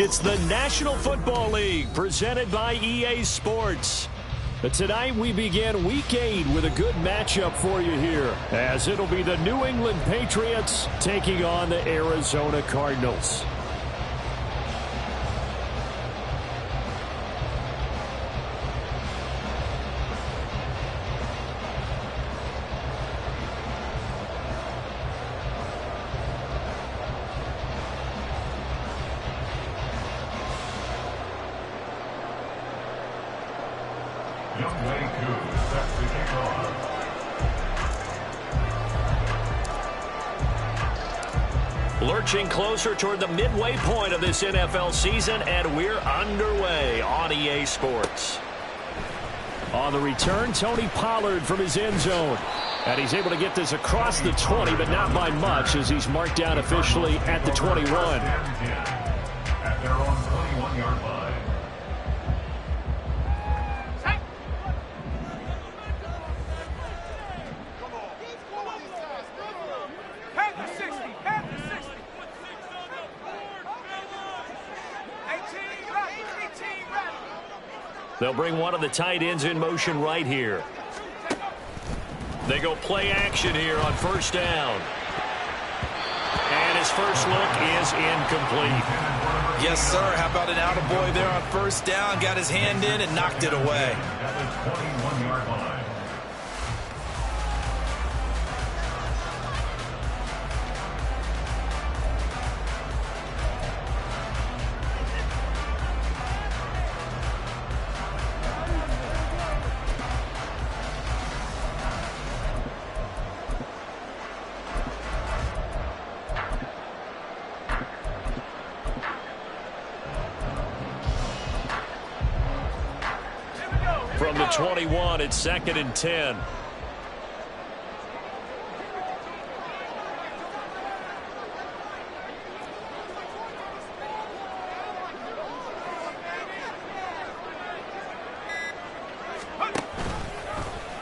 It's the National Football League presented by EA Sports. But tonight we begin Week 8 with a good matchup for you here, as it'll be the New England Patriots taking on the Arizona Cardinals. Lurching closer toward the midway point of this NFL season, and we're underway on EA Sports. On the return, Tony Pollard from his end zone. And he's able to get this across the 20, but not by much, as he's marked down officially at the 21. At their own 21-yard line. They'll bring one of the tight ends in motion right here. They go play action here on first down. And his first look is incomplete. Yes, sir. How about an attaboy there on first down? Got his hand in and knocked it away. At the 21-yard line. From the 21, it's 2nd and 10.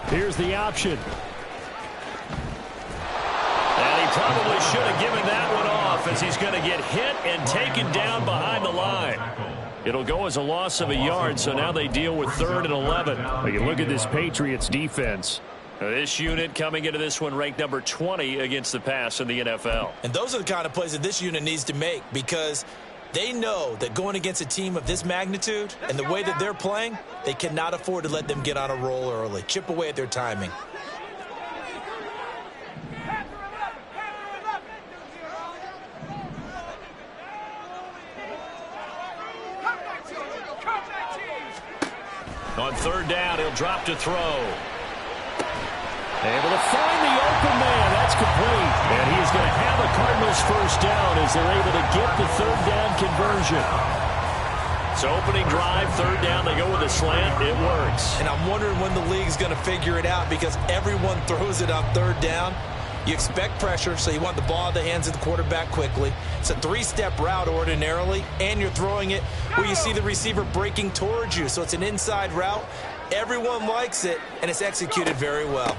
Here's the option. And he probably should have given that one off, as he's going to get hit and taken down behind the line. It'll go as a loss of a yard, so now they deal with 3rd and 11. But you look at this Patriots defense. This unit coming into this one ranked number 20 against the pass in the NFL. And those are the kind of plays that this unit needs to make, because they know that going against a team of this magnitude and the way that they're playing, they cannot afford to let them get on a roll early. Chip away at their timing. On 3rd down, he'll drop to throw. Able to find the open man. That's complete. And he's going to have a Cardinals first down as they're able to get the 3rd down conversion. So opening drive, 3rd down, they go with a slant. It works. And I'm wondering when the league's going to figure it out, because everyone throws it on 3rd down. You expect pressure, so you want the ball in the hands of the quarterback quickly. It's a 3-step route ordinarily, and you're throwing it where you see the receiver breaking towards you. So it's an inside route. Everyone likes it, and it's executed very well.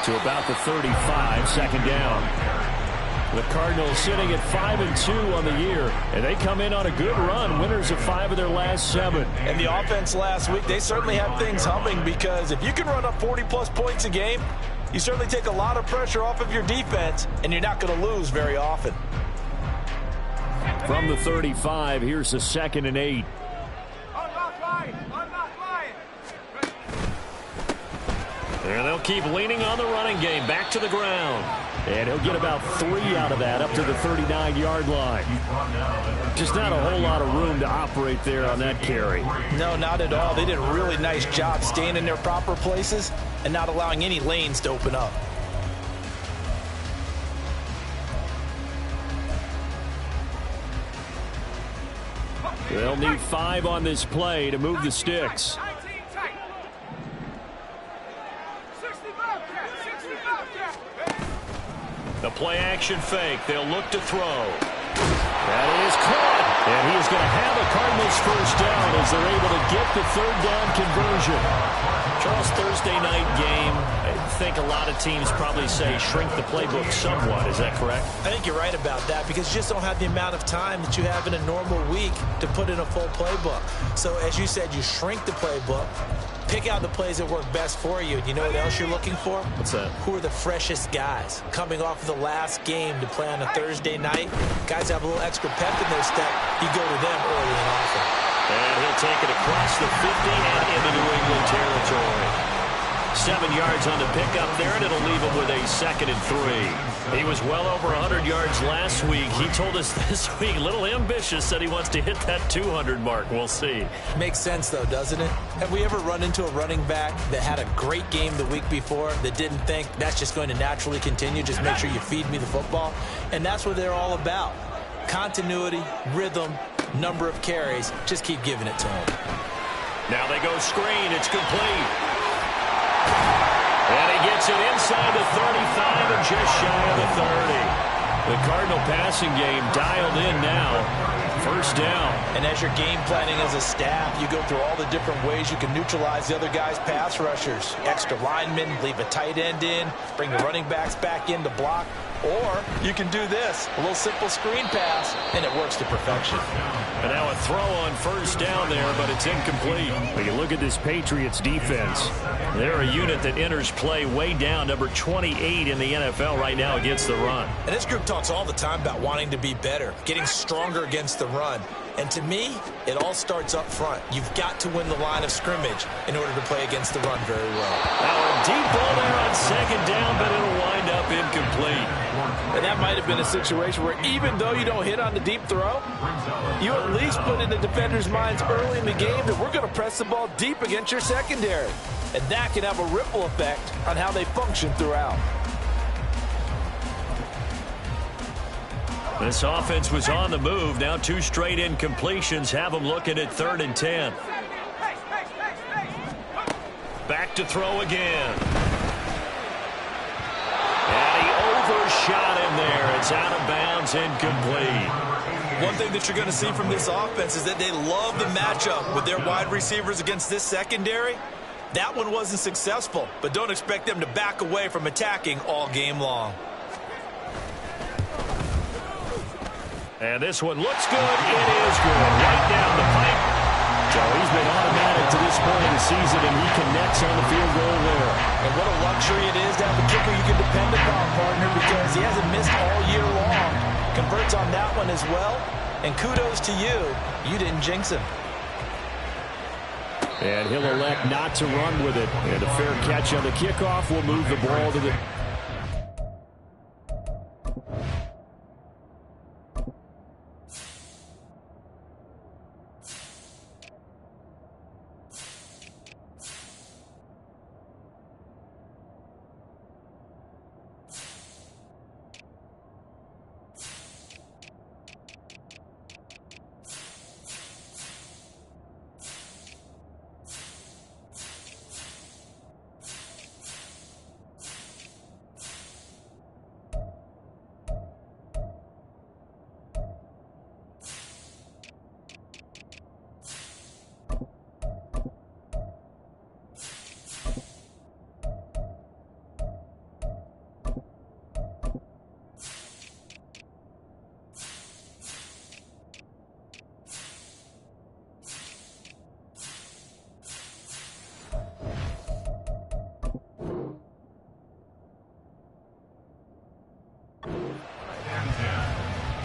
To about the 35, 2nd down. The Cardinals sitting at 5-2 on the year, and they come in on a good run, winners of 5 of their last 7. And the offense last week, they certainly have things humming, because if you can run up 40-plus points a game, you certainly take a lot of pressure off of your defense, and you're not going to lose very often. From the 35, here's the 2nd and 8. And they'll keep leaning on the running game, back to the ground. And he'll get about 3 out of that, up to the 39-yard line. Just not a whole lot of room to operate there on that carry. No, not at all. They did a really nice job staying in their proper places and not allowing any lanes to open up. They'll need 5 on this play to move the sticks. The play-action fake. They'll look to throw. That is caught. And he is going to have a Cardinals first down as they're able to get the 3rd down conversion. Charles, Thursday night game. think a lot of teams probably say shrink the playbook somewhat. Is that correct? I think you're right about that because you just don't have the amount of time that you have in a normal week to put in a full playbook. So as you said, you shrink the playbook, pick out the plays that work best for you. And you know what else you're looking for? What's that? Who are the freshest guys coming off of the last game to play on a Thursday night? Guys have a little extra pep in their step. You go to them early and often. And he'll take it across the 50 and into New England territory. 7 yards on the pickup there, and it'll leave him with a 2nd and 3. He was well over 100 yards last week. He told us this week, a little ambitious, said he wants to hit that 200 mark. We'll see. Makes sense, though, doesn't it? Have we ever run into a running back that had a great game the week before that didn't think that's just going to naturally continue? Just make sure you feed me the football. And that's what they're all about. Continuity, rhythm, number of carries. Just keep giving it to him. Now they go screen. It's complete. And he gets it inside the 35 and just shy of the 30. The Cardinal passing game dialed in now. First down. And as you're game planning as a staff, you go through all the different ways you can neutralize the other guy's pass rushers. Extra linemen, leave a tight end in, bring the running backs back in to block. Or you can do this, a little simple screen pass, and it works to perfection. And now a throw on first down there, but it's incomplete. When you look at this Patriots defense, they're a unit that enters play way down, number 28 in the NFL right now against the run. And this group talks all the time about wanting to be better, getting stronger against the run. And to me, it all starts up front. You've got to win the line of scrimmage in order to play against the run very well. Now a deep ball there on second down, but it'll wind up incomplete. And that might have been a situation where even though you don't hit on the deep throw, you at least put in the defender's minds early in the game that we're going to press the ball deep against your secondary. And that can have a ripple effect on how they function throughout. This offense was on the move. Now 2 straight incompletions have them looking at 3rd and 10. Back to throw again. And he overshot him there. It's out of bounds, incomplete. One thing that you're going to see from this offense is that they love the matchup with their wide receivers against this secondary. That one wasn't successful, but don't expect them to back away from attacking all game long. And this one looks good. It is good. Right down the pipe. So he's been automatic to this point of the season, and he connects on the field goal there. And what a luxury it is to have a kicker you can depend upon, partner, because he hasn't missed all year long. Converts on that one as well. And kudos to you. You didn't jinx him. And he'll elect not to run with it. And a fair catch on the kickoff will move the ball to the...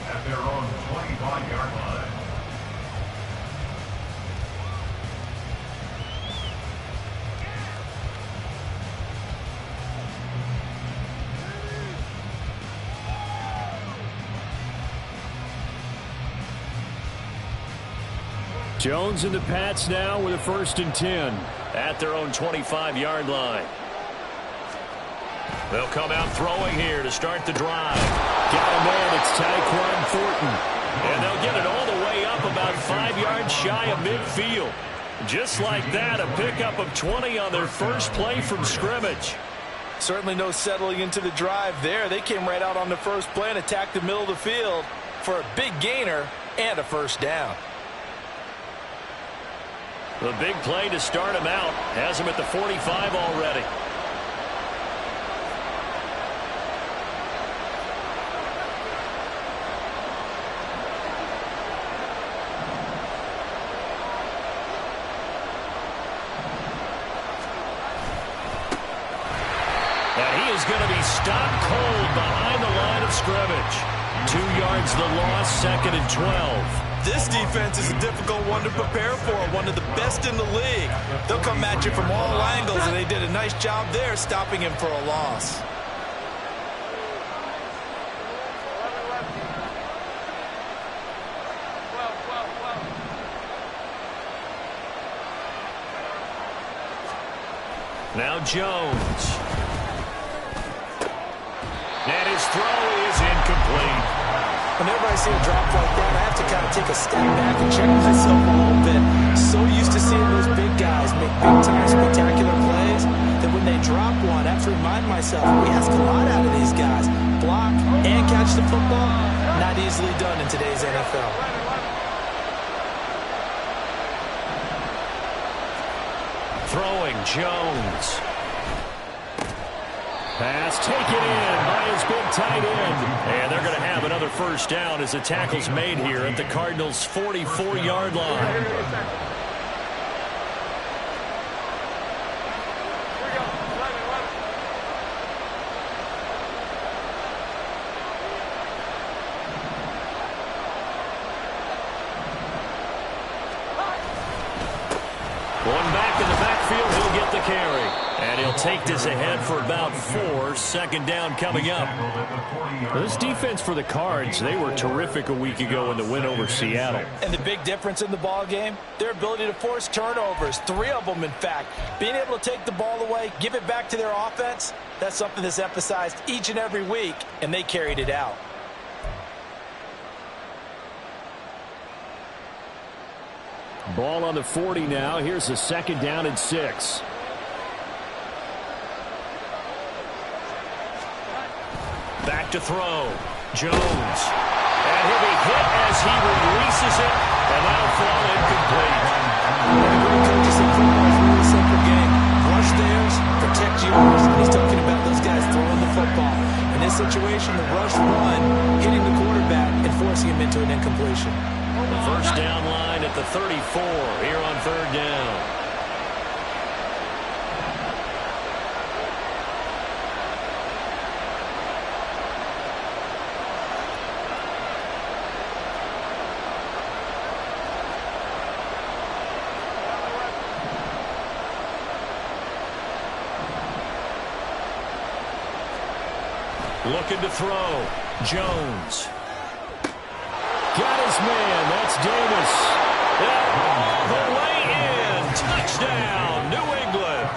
At their own 25-yard line. Jones and the Pats now with a 1st and 10 at their own 25-yard line. They'll come out throwing here to start the drive. Got him in. It's Tyquan Thornton. And they'll get it all the way up about 5 yards shy of midfield. Just like that, a pickup of 20 on their first play from scrimmage. Certainly no settling into the drive there. They came right out on the first play and attacked the middle of the field for a big gainer and a first down. The big play to start him out has him at the 45 already. And he is going to be stopped cold behind the line of scrimmage. 2 yards the loss, 2nd and 12. This defense is a difficult one to prepare for, one of the best in the league. They'll come at you from all angles, and they did a nice job there stopping him for a loss. Now Jones. And his throw is incomplete. Whenever I see a drop like that, I have to kind of take a step back and check myself a little bit. So used to seeing those big guys make big-time spectacular plays that when they drop one, I have to remind myself, we ask a lot out of these guys. Block and catch the football, not easily done in today's NFL. Throwing Jones. Pass taken in by his big tight end. And they're going to have another first down as the tackle's made here at the Cardinals' 44-yard line. One back in the backfield, he'll get the carry. And he'll take this ahead for about 4. 2nd down coming up. This defense for the Cards, they were terrific a week ago in the win over Seattle. And the big difference in the ball game, their ability to force turnovers, 3 of them in fact. Being able to take the ball away, give it back to their offense, that's something that's emphasized each and every week, and they carried it out. Ball on the 40 now. Here's the 2nd down and 6. Back to throw. Jones. And he'll be hit as he releases it. And that'll fall incomplete. The great coaches say football is a really simple game. Rush theirs, protect yours. And he's talking about those guys throwing the football. In this situation, the rush one, hitting the quarterback and forcing him into an incompletion. First down line at the 34 here on 3rd down. Looking to throw. Jones. Got his man. That's Davis. All the way in. Touchdown, New England.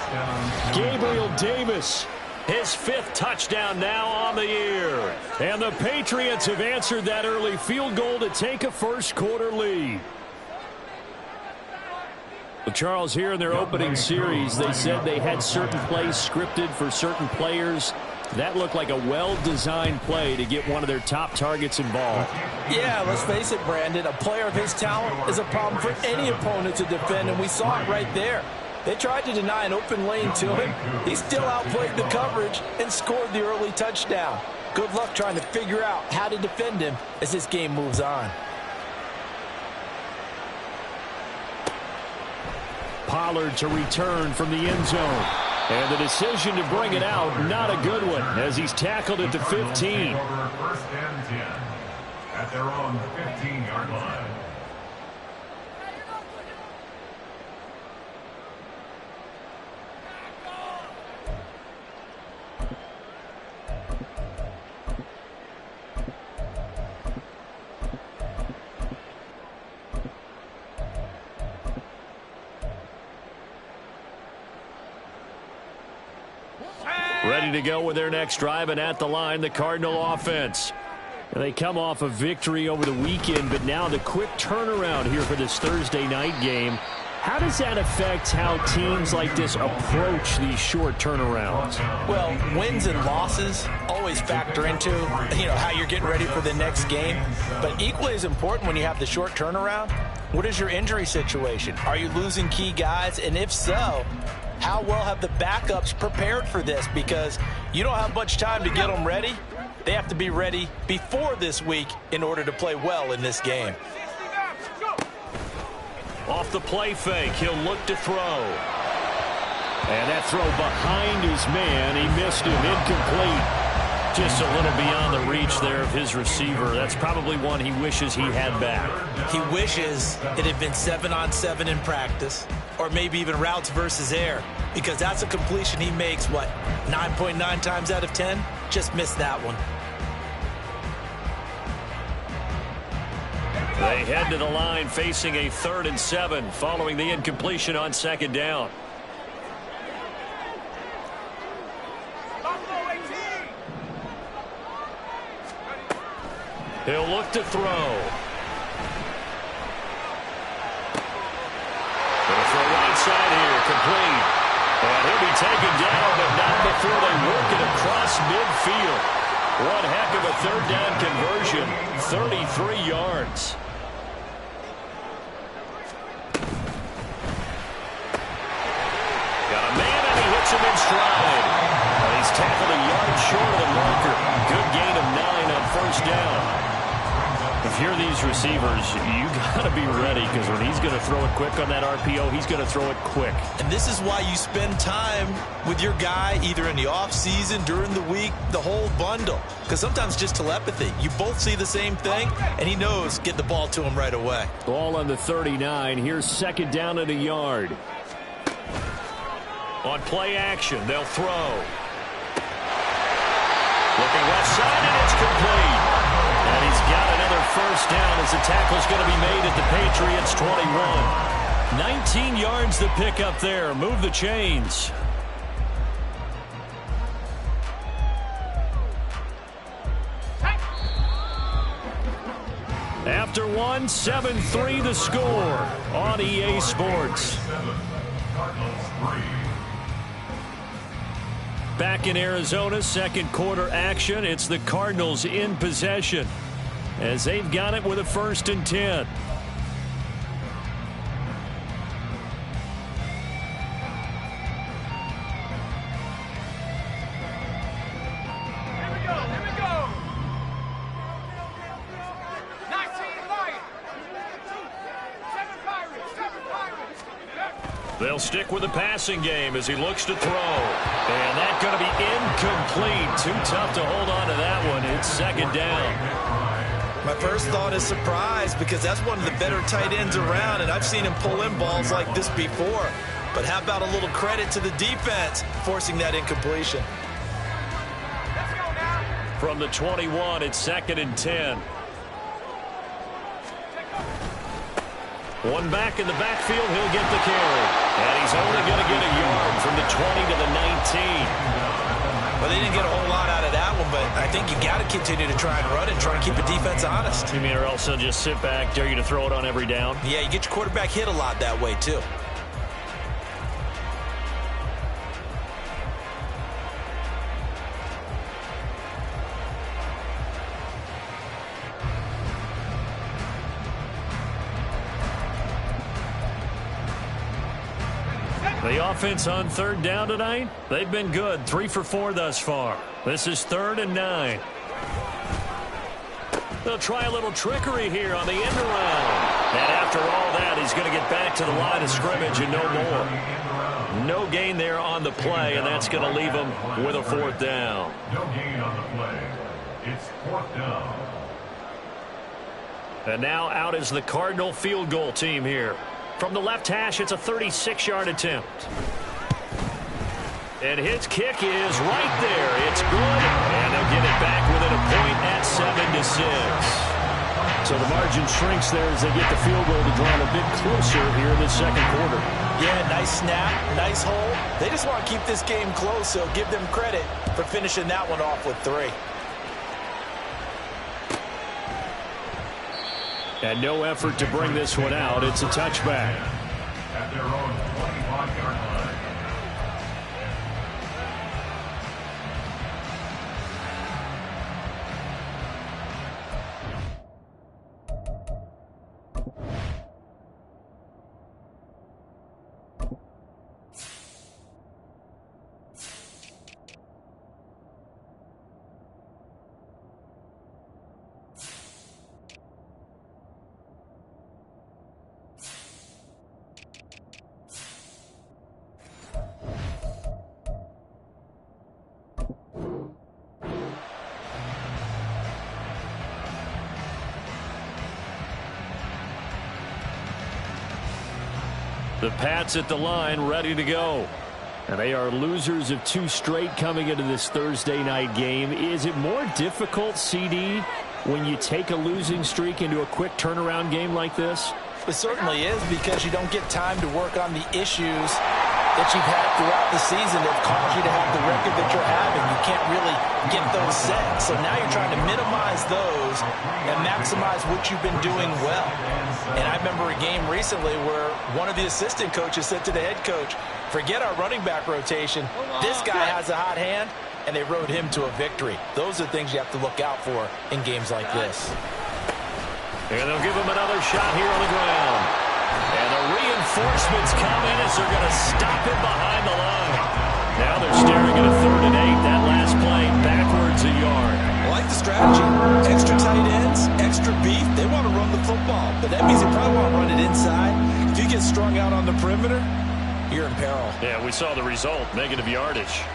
Gabriel Davis. His 5th touchdown now on the year. And the Patriots have answered that early field goal to take a first-quarter lead. Well, Charles, here in their opening series, they said they had certain plays scripted for certain players. That looked like a well-designed play to get one of their top targets involved. Yeah, let's face it, Brandon. A player of his talent is a problem for any opponent to defend, and we saw it right there. They tried to deny an open lane to him. He still outplayed the coverage and scored the early touchdown. Good luck trying to figure out how to defend him as this game moves on. Pollard to return from the end zone. And the decision to bring it out, not a good one, as he's tackled at the 15. 1st and 10 at their own 15-yard line. Ready to go with their next drive, and at the line, the Cardinal offense. And they come off a victory over the weekend, but now the quick turnaround here for this Thursday night game. How does that affect how teams like this approach these short turnarounds? Well, wins and losses always factor into, how you're getting ready for the next game. But equally as important when you have the short turnaround, what is your injury situation? Are you losing key guys? And if so, how well have the backups prepared for this? Because you don't have much time to get them ready. They have to be ready before this week in order to play well in this game. Off the play fake, he'll look to throw. And that throw behind his man. He missed him. Incomplete. Just a little beyond the reach there of his receiver. That's probably one he wishes he had back. He wishes it had been 7-on-7 in practice, or maybe even routes versus air, because that's a completion he makes, 9.9 times out of 10? Just missed that one. They head to the line facing a 3rd and 7 following the incompletion on 2nd down. He'll look to throw. Going to throw right side here, complete. And he'll be taken down, but not before they work it across midfield. One heck of a 3rd down conversion, 33 yards. Got a man, and he hits him in stride. And he's tackled a yard short of the marker. Good gain of 9 on 1st down. If you're these receivers, you got to be ready, because when he's going to throw it quick on that RPO, he's going to throw it quick. And this is why you spend time with your guy either in the offseason, during the week, the whole bundle. Because sometimes just telepathy. You both see the same thing, and he knows get the ball to him right away. Ball on the 39. Here's 2nd down and a yard. On play action, they'll throw. Looking left side, and it's complete. And he's got another 1st down as the tackle's going to be made at the Patriots' 21. 19 yards to pick up there. Move the chains. After 1, 7-3 the score on EA Sports. Back in Arizona, 2nd quarter action. It's the Cardinals in possession as they've got it with a 1st and 10. They'll stick with the passing game as he looks to throw. And that's going to be incomplete. Too tough to hold on to that one. It's 2nd down. My first thought is surprise, because that's one of the better tight ends around, and I've seen him pull in balls like this before. But how about a little credit to the defense forcing that incompletion? From the 21, it's 2nd and 10. One back in the backfield, he'll get the carry. And he's only going to get a yard from the 20 to the 19. Well, they didn't get a whole lot out of that one, but I think you got to continue to try and run and try and keep the defense honest. You mean, or else they'll just sit back, dare you to throw it on every down? Yeah, you get your quarterback hit a lot that way, too. The offense on 3rd down tonight, they've been good. 3 for 4 thus far. This is 3rd and 9. They'll try a little trickery here on the end around. And after all that, he's going to get back to the line of scrimmage and no more. No gain there on the play, and that's going to leave him with a 4th down. No gain on the play. It's 4th down. And now out is the Cardinal field goal team here. From the left hash, it's a 36-yard attempt. And his kick is right there. It's good, and they'll get it back within a point at 7-6. So the margin shrinks there as they get the field goal to draw a bit closer here in the 2nd quarter. Yeah, nice snap, nice hole. They just want to keep this game close, so give them credit for finishing that one off with 3. And no effort to bring this one out. It's a touchback. At their own 25-yard line. The Pats at the line, ready to go. And they are losers of 2 straight coming into this Thursday night game. Is it more difficult, CD, when you take a losing streak into a quick turnaround game like this? It certainly is, because you don't get time to work on the issues that you've had throughout the season that have caused you to have the record that you're having. You can't really get those set. So now you're trying to minimize those and maximize what you've been doing well. And I remember a game recently where one of the assistant coaches said to the head coach, forget our running back rotation. This guy has a hot hand, and they rode him to a victory. Those are things you have to look out for in games like this. And they'll give him another shot here on the ground. And the reinforcements come in as they're going to stop him behind the line. Now they're staring at a 3rd and 8. That last play backwards a yard. I like the strategy. Extra tight ends, extra beef. They want to run the football, but that means they probably want to run it inside. If you get strung out on the perimeter, you're in peril. Yeah, we saw the result, negative yardage.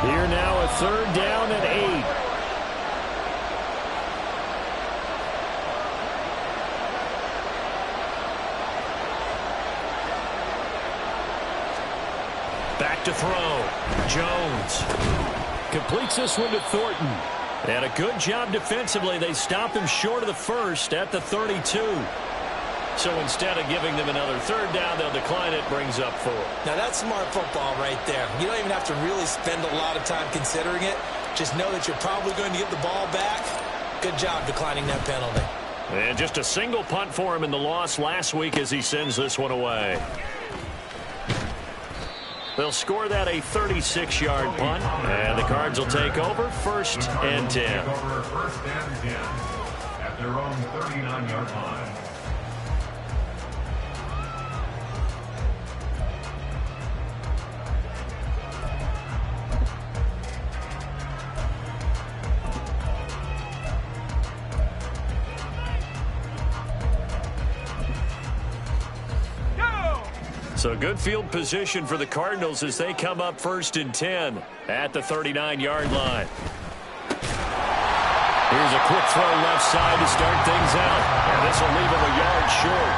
Here now a 3rd down and 8. Back to throw. Jones completes this one to Thornton. And a good job defensively. They stop him short of the first at the 32. So instead of giving them another 3rd down, they'll decline it, brings up 4. Now that's smart football right there. You don't even have to really spend a lot of time considering it. Just know that you're probably going to get the ball back. Good job declining that penalty. And just a single punt for him in the loss last week as he sends this one away. They'll score that a 36-yard punt, and the Cards will take over 1st and 10. First and 10 at their own 39-yard line. So good field position for the Cardinals as they come up 1st and 10 at the 39-yard line. Here's a quick throw left side to start things out. And this will leave him a yard short.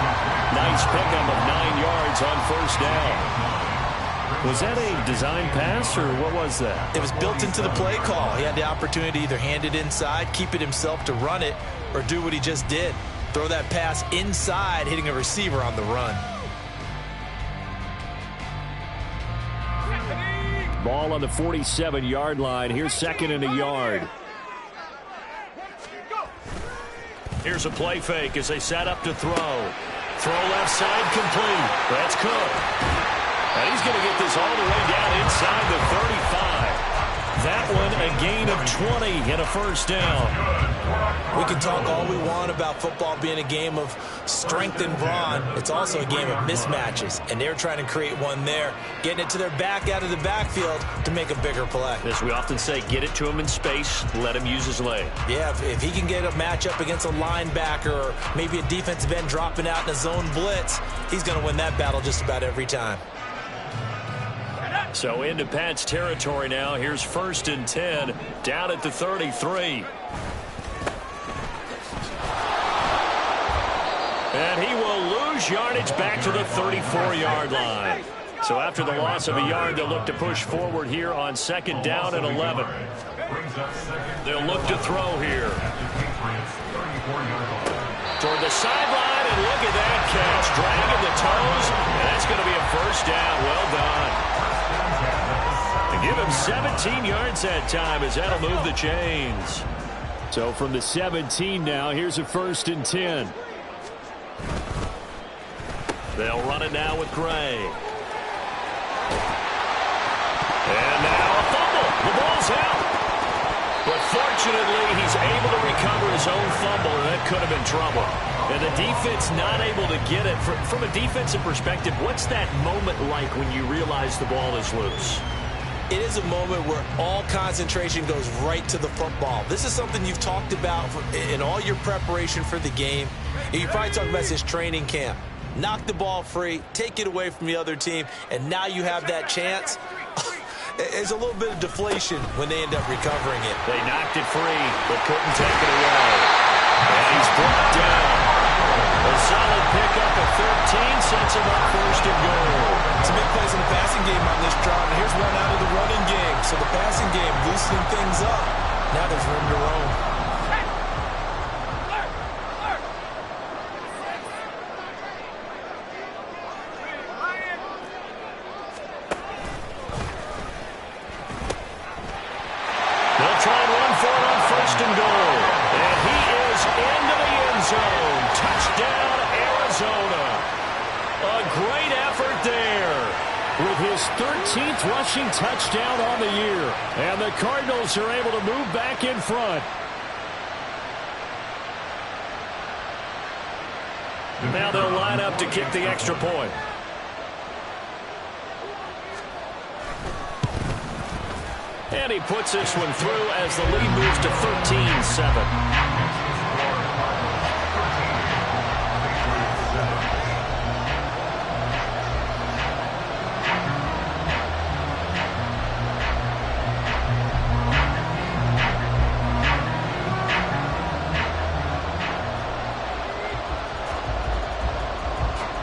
Nice pickup of 9 yards on 1st down. Was that a design pass, or what was that? It was built into the play call. He had the opportunity to either hand it inside, keep it himself to run it, or do what he just did. Throw that pass inside, hitting a receiver on the run. Ball on the 47-yard line. Here's 2nd and a yard. Here's a play fake as they set up to throw. Throw left side complete. That's Cook. And he's going to get this all the way down inside the 35. That one a gain of 20 and a 1st down. We can talk all we want about football being a game of strength and brawn. It's also a game of mismatches, and they're trying to create one there, getting it to their back out of the backfield to make a bigger play. As we often say, get it to him in space, let him use his leg. Yeah, if he can get a matchup against a linebacker or maybe a defensive end dropping out in a zone blitz, he's going to win that battle just about every time. So into Pats territory now. Here's 1st and 10 down at the 33. And he will lose yardage back to the 34-yard line. So after the loss of a yard, they'll look to push forward here on 2nd down and 11. They'll look to throw here. Toward the sideline, and look at that catch. Dragging the toes, and that's going to be a 1st down. Well done. To give him 17 yards that time as that'll move the chains. So from the 17 now, here's a 1st and 10. They'll run it now with Gray. And now a fumble. The ball's out. But fortunately, he's able to recover his own fumble, and that could have been trouble. And the defense not able to get it. From a defensive perspective, what's that moment like when you realize the ball is loose? It is a moment where all concentration goes right to the football. This is something you've talked about in all your preparation for the game. You probably talked about this training camp. Knock the ball free, take it away from the other team, and now you have that chance. There's a little bit of deflation when they end up recovering it. They knocked it free, but couldn't take it away. And he's brought down. A solid pickup at 13 sets him up first and goal. Some big plays in the passing game on this drive. And here's one out of the running game. So the passing game loosening things up. Now there's room to roam. They'll try and run for it on first and goal. And he is into the end zone. Touchdown, Arizona. A great effort there. With his 13th rushing touchdown on the year. And the Cardinals are able to move back in front. Now they'll line up to kick the extra point. And he puts this one through as the lead moves to 13-7.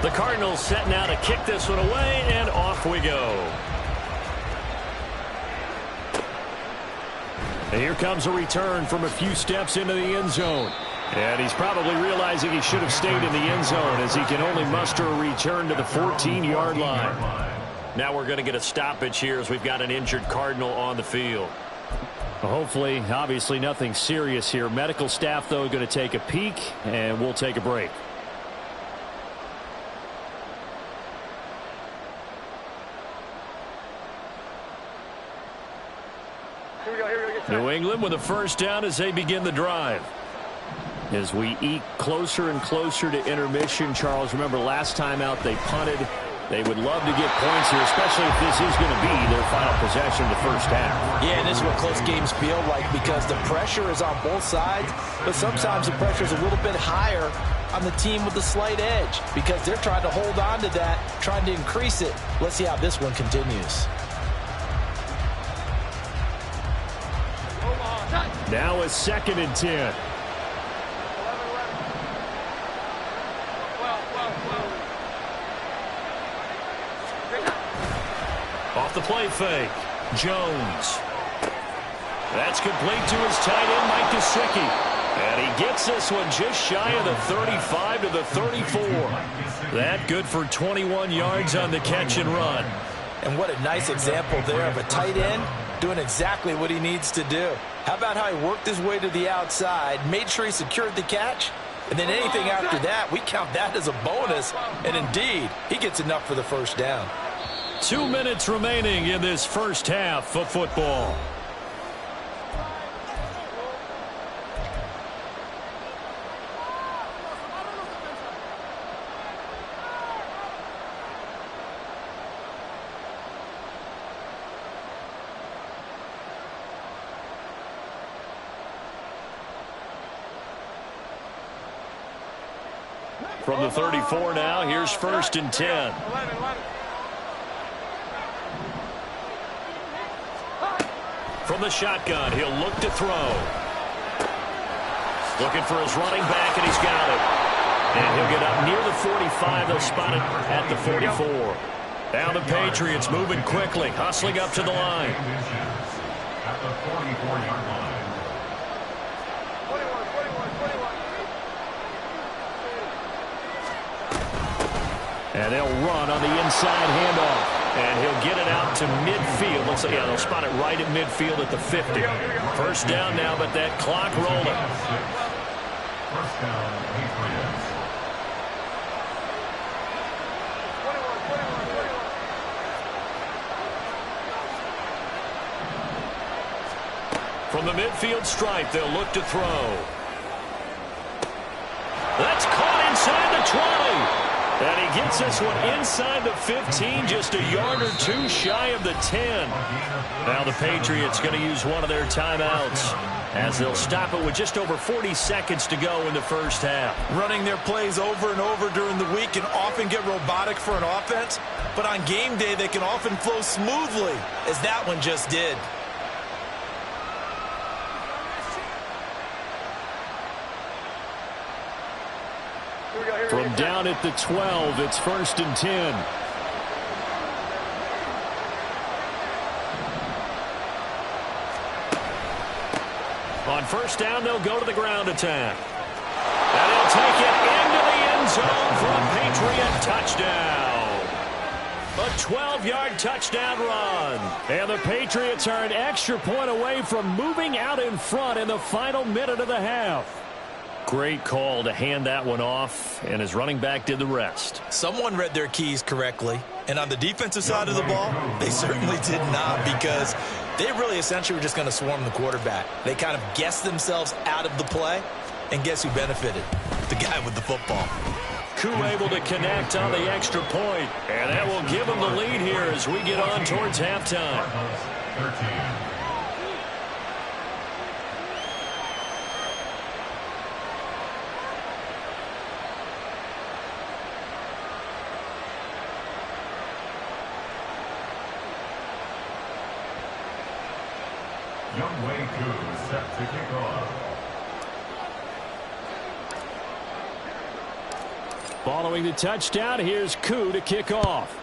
The Cardinals setting out to kick this one away, and off we go. And here comes a return from a few steps into the end zone. And he's probably realizing he should have stayed in the end zone as he can only muster a return to the 14-yard line. Now we're going to get a stoppage here as we've got an injured Cardinal on the field. Hopefully, obviously nothing serious here. Medical staff, though, going to take a peek, and we'll take a break. New England with a first down as they begin the drive. As we eke closer and closer to intermission, Charles, remember last time out they punted. They would love to get points here, especially if this is going to be their final possession of the first half. Yeah, and this is what close games feel like because the pressure is on both sides, but sometimes the pressure is a little bit higher on the team with the slight edge because they're trying to hold on to that, trying to increase it. Let's see how this one continues. Now a 2nd and 10. Off the play fake. Jones. That's complete to his tight end, Mike Gesicki. And he gets this one just shy of the 35 to the 34. That good for 21 yards on the catch and run. And what a nice example there of a tight end doing exactly what he needs to do. How about how he worked his way to the outside, made sure he secured the catch, and then anything after that, we count that as a bonus. And indeed, he gets enough for the first down. 2 minutes remaining in this first half of football. From the 34 now, here's 1st and 10. From the shotgun, he'll look to throw. Looking for his running back, and he's got it. And he'll get up near the 45. They'll spot it at the 44. Now the Patriots moving quickly, hustling up to the line. At the 44-yard line. And they'll run on the inside handoff. And he'll get it out to midfield. Looks like, yeah, they'll spot it right at midfield at the 50. First down now, but that clock rolling. First down, Patriots. From the midfield stripe, they'll look to throw. That's caught inside the 20. And he gets this one inside the 15, just a yard or two shy of the 10. Now the Patriots going to use one of their timeouts. as they'll stop it with just over 40 seconds to go in the first half. Running their plays over and over during the week can often get robotic for an offense, but on game day they can often flow smoothly, as that one just did. From down at the 12, it's 1st and 10. On first down, they'll go to the ground attack. And he'll take it into the end zone for a Patriot touchdown. A 12-yard touchdown run. And the Patriots are an extra point away from moving out in front in the final minute of the half. Great call to hand that one off, and his running back did the rest. Someone read their keys correctly, and on the defensive side of the ball, they certainly did not, because they really essentially were just going to swarm the quarterback. They kind of guessed themselves out of the play, and guess who benefited? The guy with the football. Koo able to connect on the extra point, and that will give him the lead here as we get on towards halftime. 13. Younghoe Koo set to kick off. Following the touchdown, here's Koo to kick off.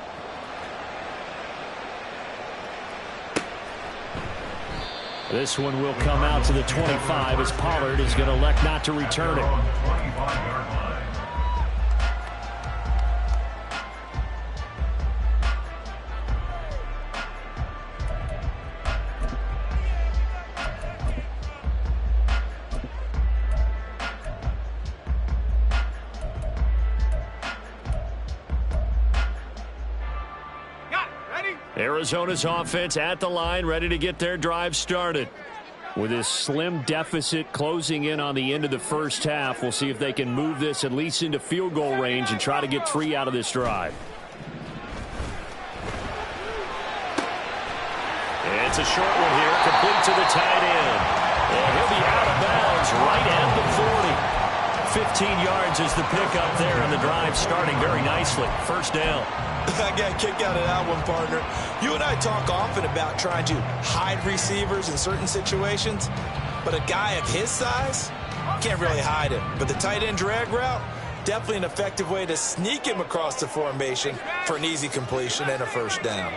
This one will come out to the 25 as Pollard is going to elect not to return it. 25-yard line. Arizona's offense at the line, ready to get their drive started. With this slim deficit closing in on the end of the first half, we'll see if they can move this at least into field goal range and try to get 3 out of this drive. It's a short one here, complete to the tight end. And he'll be out of bounds right at the 40. 15 yards is the pickup there, and the drive starting very nicely. First down. I got a kick out of that one, partner. You and I talk often about trying to hide receivers in certain situations, but a guy of his size can't really hide him. But the tight end drag route, definitely an effective way to sneak him across the formation for an easy completion and a first down.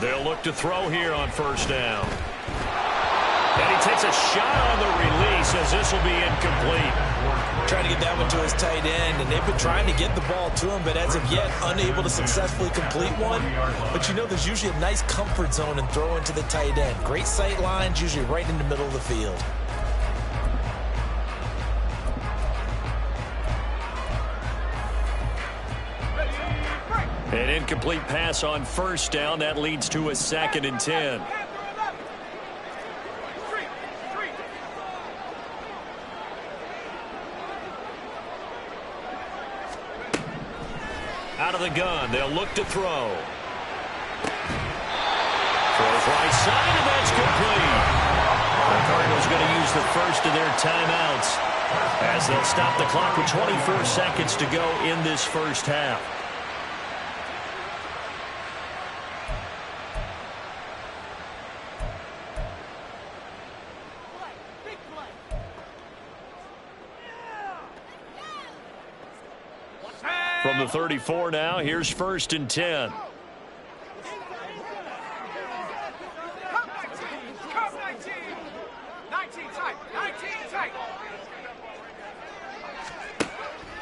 They'll look to throw here on first down. And he takes a shot on the release as this will be incomplete. Trying to get that one to his tight end, and they've been trying to get the ball to him, but as of yet, unable to successfully complete one. But you know, there's usually a nice comfort zone in throwing to the tight end. Great sight lines, usually right in the middle of the field. An incomplete pass on first down. That leads to a 2nd and 10. Out of the gun, they'll look to throw. Throws right side, and that's complete. The Cardinals going to use the first of their timeouts as they'll stop the clock with 24 seconds to go in this first half. From the 34 now, here's 1st and 10.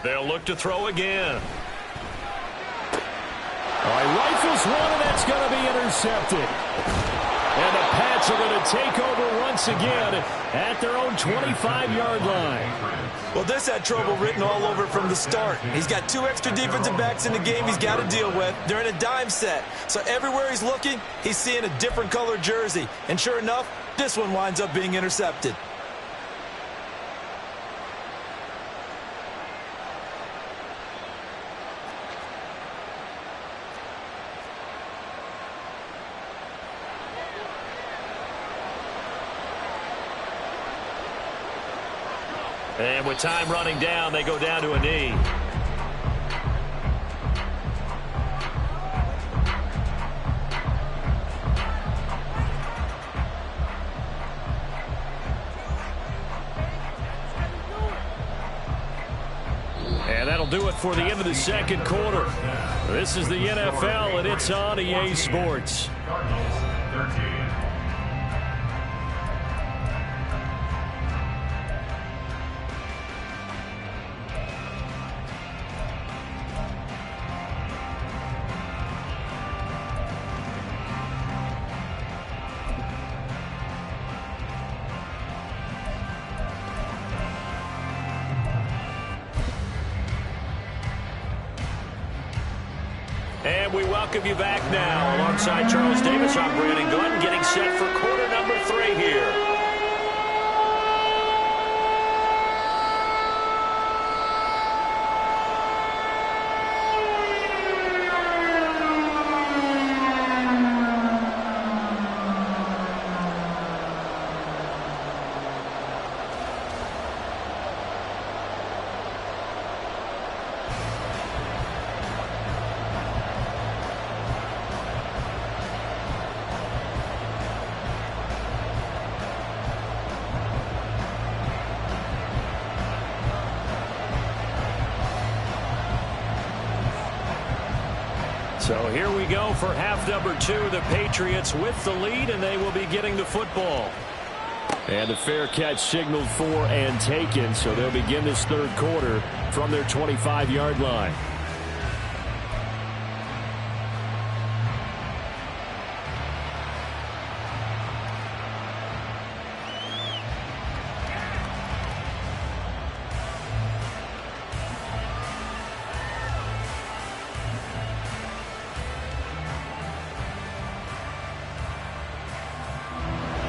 They'll look to throw again. All right, rifles one, and that's going to be intercepted. And the Pats are going to take over once again at their own 25-yard line. Well, this had trouble written all over from the start. He's got 2 extra defensive backs in the game he's got to deal with. They're in a dime set. So everywhere he's looking, he's seeing a different colored jersey. And sure enough, this one winds up being intercepted. And with time running down, they go down to a knee. And that'll do it for the end of the second quarter. This is the NFL, and it's on EA Sports. Cardinals, 13. And we welcome you back now. Alongside Charles Davis, I'm Brandon Glenn, getting set for quarter number 3 here. So here we go for half number 2. The Patriots with the lead, and they will be getting the football. And the fair catch signaled for and taken, so they'll begin this third quarter from their 25-yard line.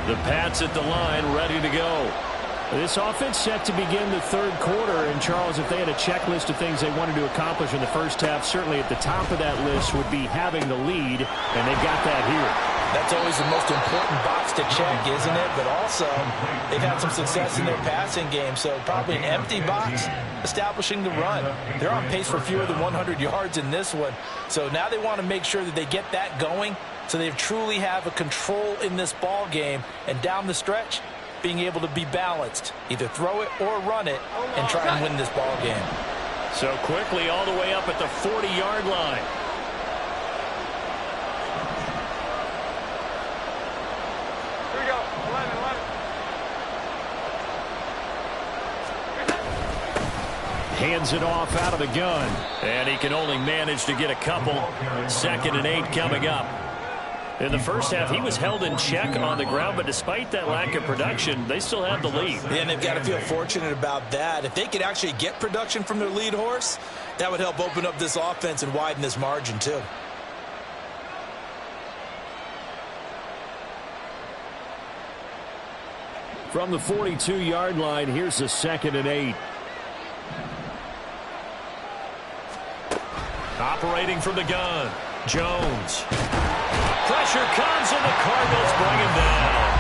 The Pats at the line, ready to go. This offense set to begin the third quarter. And, Charles, if they had a checklist of things they wanted to accomplish in the first half, certainly at the top of that list would be having the lead, and they've got that here. That's always the most important box to check, isn't it? But also, they've had some success in their passing game, so probably an empty box establishing the run. They're on pace for fewer than 100 yards in this one. So now they want to make sure that they get that going so they truly have a control in this ball game, and down the stretch, being able to be balanced. Either throw it or run it and try and win this ball game. So quickly all the way up at the 40-yard line. Here we go. 11. Hands it off out of the gun. And he can only manage to get a couple. 2nd and 8 coming up. In the first half, he was held in check on the ground, but despite that lack of production, they still have the lead. Yeah, and they've got to feel fortunate about that. If they could actually get production from their lead horse, that would help open up this offense and widen this margin too. From the 42-yard line, here's the 2nd and 8. Operating from the gun, Jones. Pressure comes, and the Cardinals bring him down.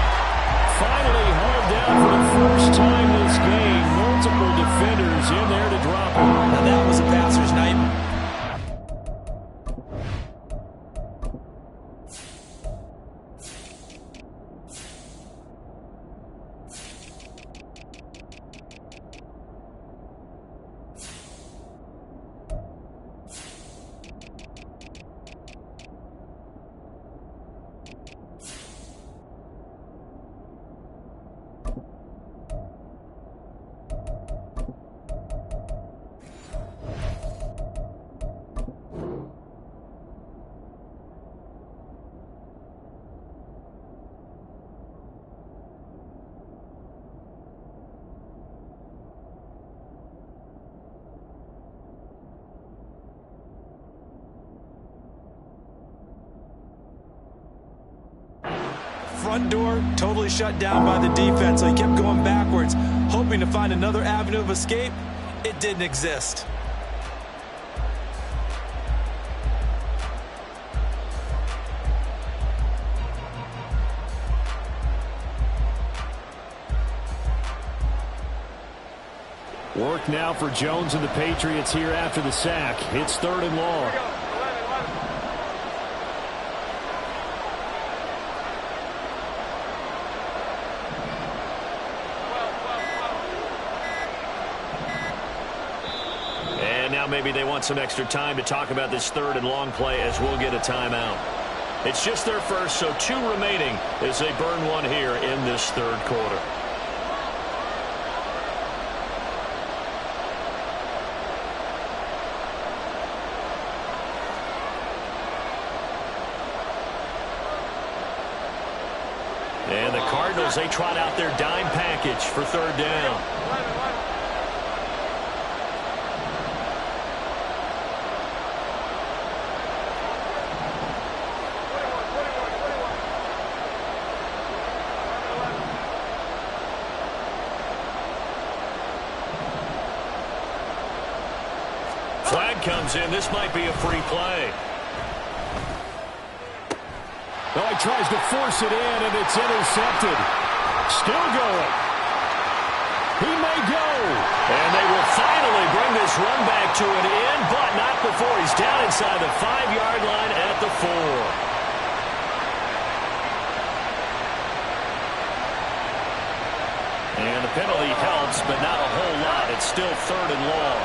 Finally hauled down for the first time this game. Multiple defenders in there to drop him. And that was a passer's nightmare. Front door totally shut down by the defense, so he kept going backwards, hoping to find another avenue of escape. It didn't exist. Work now for Jones and the Patriots here after the sack. It's 3rd and long. And now maybe they want some extra time to talk about this 3rd and long play as we'll get a timeout. It's just their first, so 2 remaining as they burn one here in this 3rd quarter. And the Cardinals, they trot out their dime package for 3rd down. Flag comes in. This might be a free play. Oh, he tries to force it in, and it's intercepted. Still going. He may go. And they will finally bring this run back to an end, but not before he's down inside the 5-yard line at the 4. And the penalty helps, but not a whole lot. It's still 3rd and long.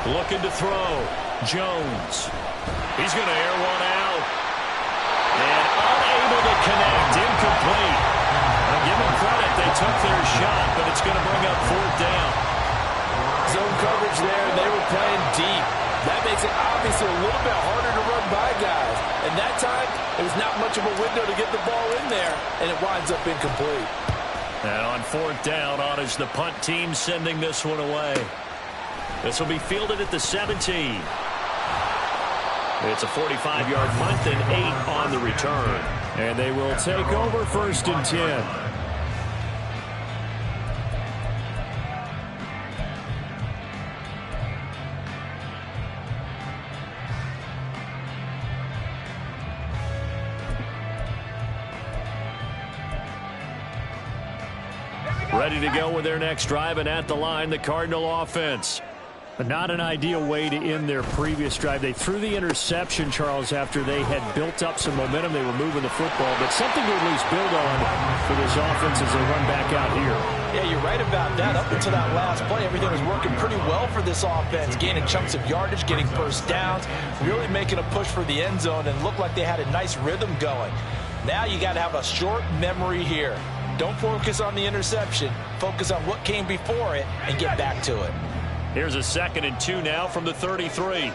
Looking to throw. Jones. He's going to air one out. And unable to connect. Incomplete. I'll give them credit. They took their shot, but it's going to bring up 4th down. Zone coverage there, and they were playing deep. That makes it obviously a little bit harder to run by guys. And that time, it was not much of a window to get the ball in there, and it winds up incomplete. And on 4th down, on is the punt team sending this one away. This will be fielded at the 17. It's a 45-yard punt and 8 on the return. And they will take over 1st and 10. Ready to go with their next drive, and at the line, the Cardinal offense. But not an ideal way to end their previous drive. They threw the interception, Charles, after they had built up some momentum. They were moving the football, but something to at least build on for this offense as they run back out here. Yeah, you're right about that. Up until that last play, everything was working pretty well for this offense, gaining chunks of yardage, getting first downs, really making a push for the end zone, and looked like they had a nice rhythm going. Now you got to have a short memory here. Don't focus on the interception. Focus on what came before it and get back to it. Here's a 2nd and 2 now from the 33.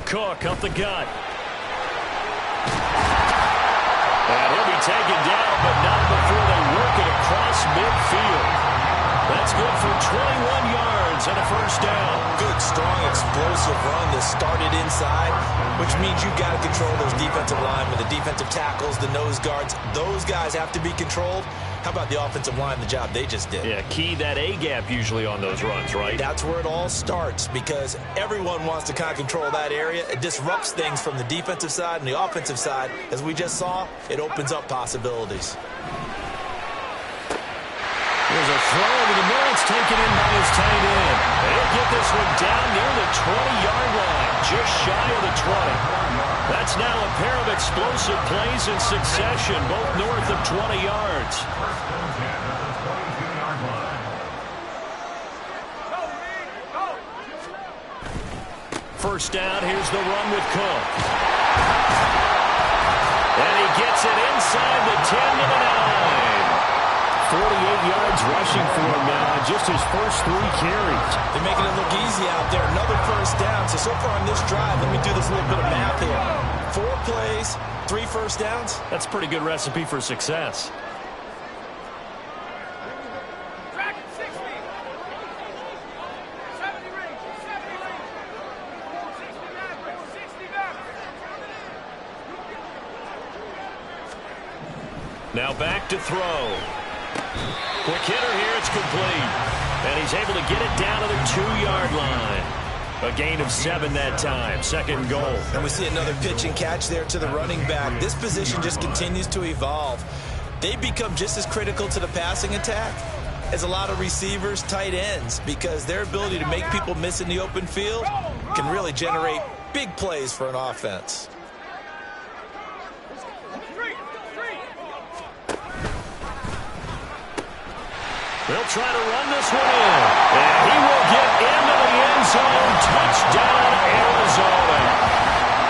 Cook up the gut. And he'll be taken down, but not before they work it across midfield. That's good for 21 yards and a first down. Good, strong, explosive run that started inside, which means you've got to control those defensive linemen, the defensive tackles, the nose guards. Those guys have to be controlled. How about the offensive line, the job they just did? Yeah, key that A-gap usually on those runs, right? That's where it all starts, because everyone wants to kind of control that area. It disrupts things from the defensive side and the offensive side. As we just saw, it opens up possibilities. There's a throw over the middle. It's taken in by his tight end. They'll get this one down near the 20-yard line, just shy of the 20. That's now a pair of explosive plays in succession, both north of 20 yards. First down, here's the run with Cook. And he gets it inside the 10 to the 9. 48 yards rushing for him now, just his first 3 carries. They're making it look easy out there. Another first down. So far on this drive, let me do this little bit of math here. 4 plays, 3 first downs. That's a pretty good recipe for success. Now back to throw. Quick hitter here. It's complete. And he's able to get it down to the 2-yard line. A gain of 7 that time. 2nd and goal. And we see another pitch and catch there to the running back. This position just continues to evolve. They become just as critical to the passing attack as a lot of receivers, tight ends, because their ability to make people miss in the open field can really generate big plays for an offense. They'll try to run this one in. And he will get into the end zone. Touchdown, Arizona.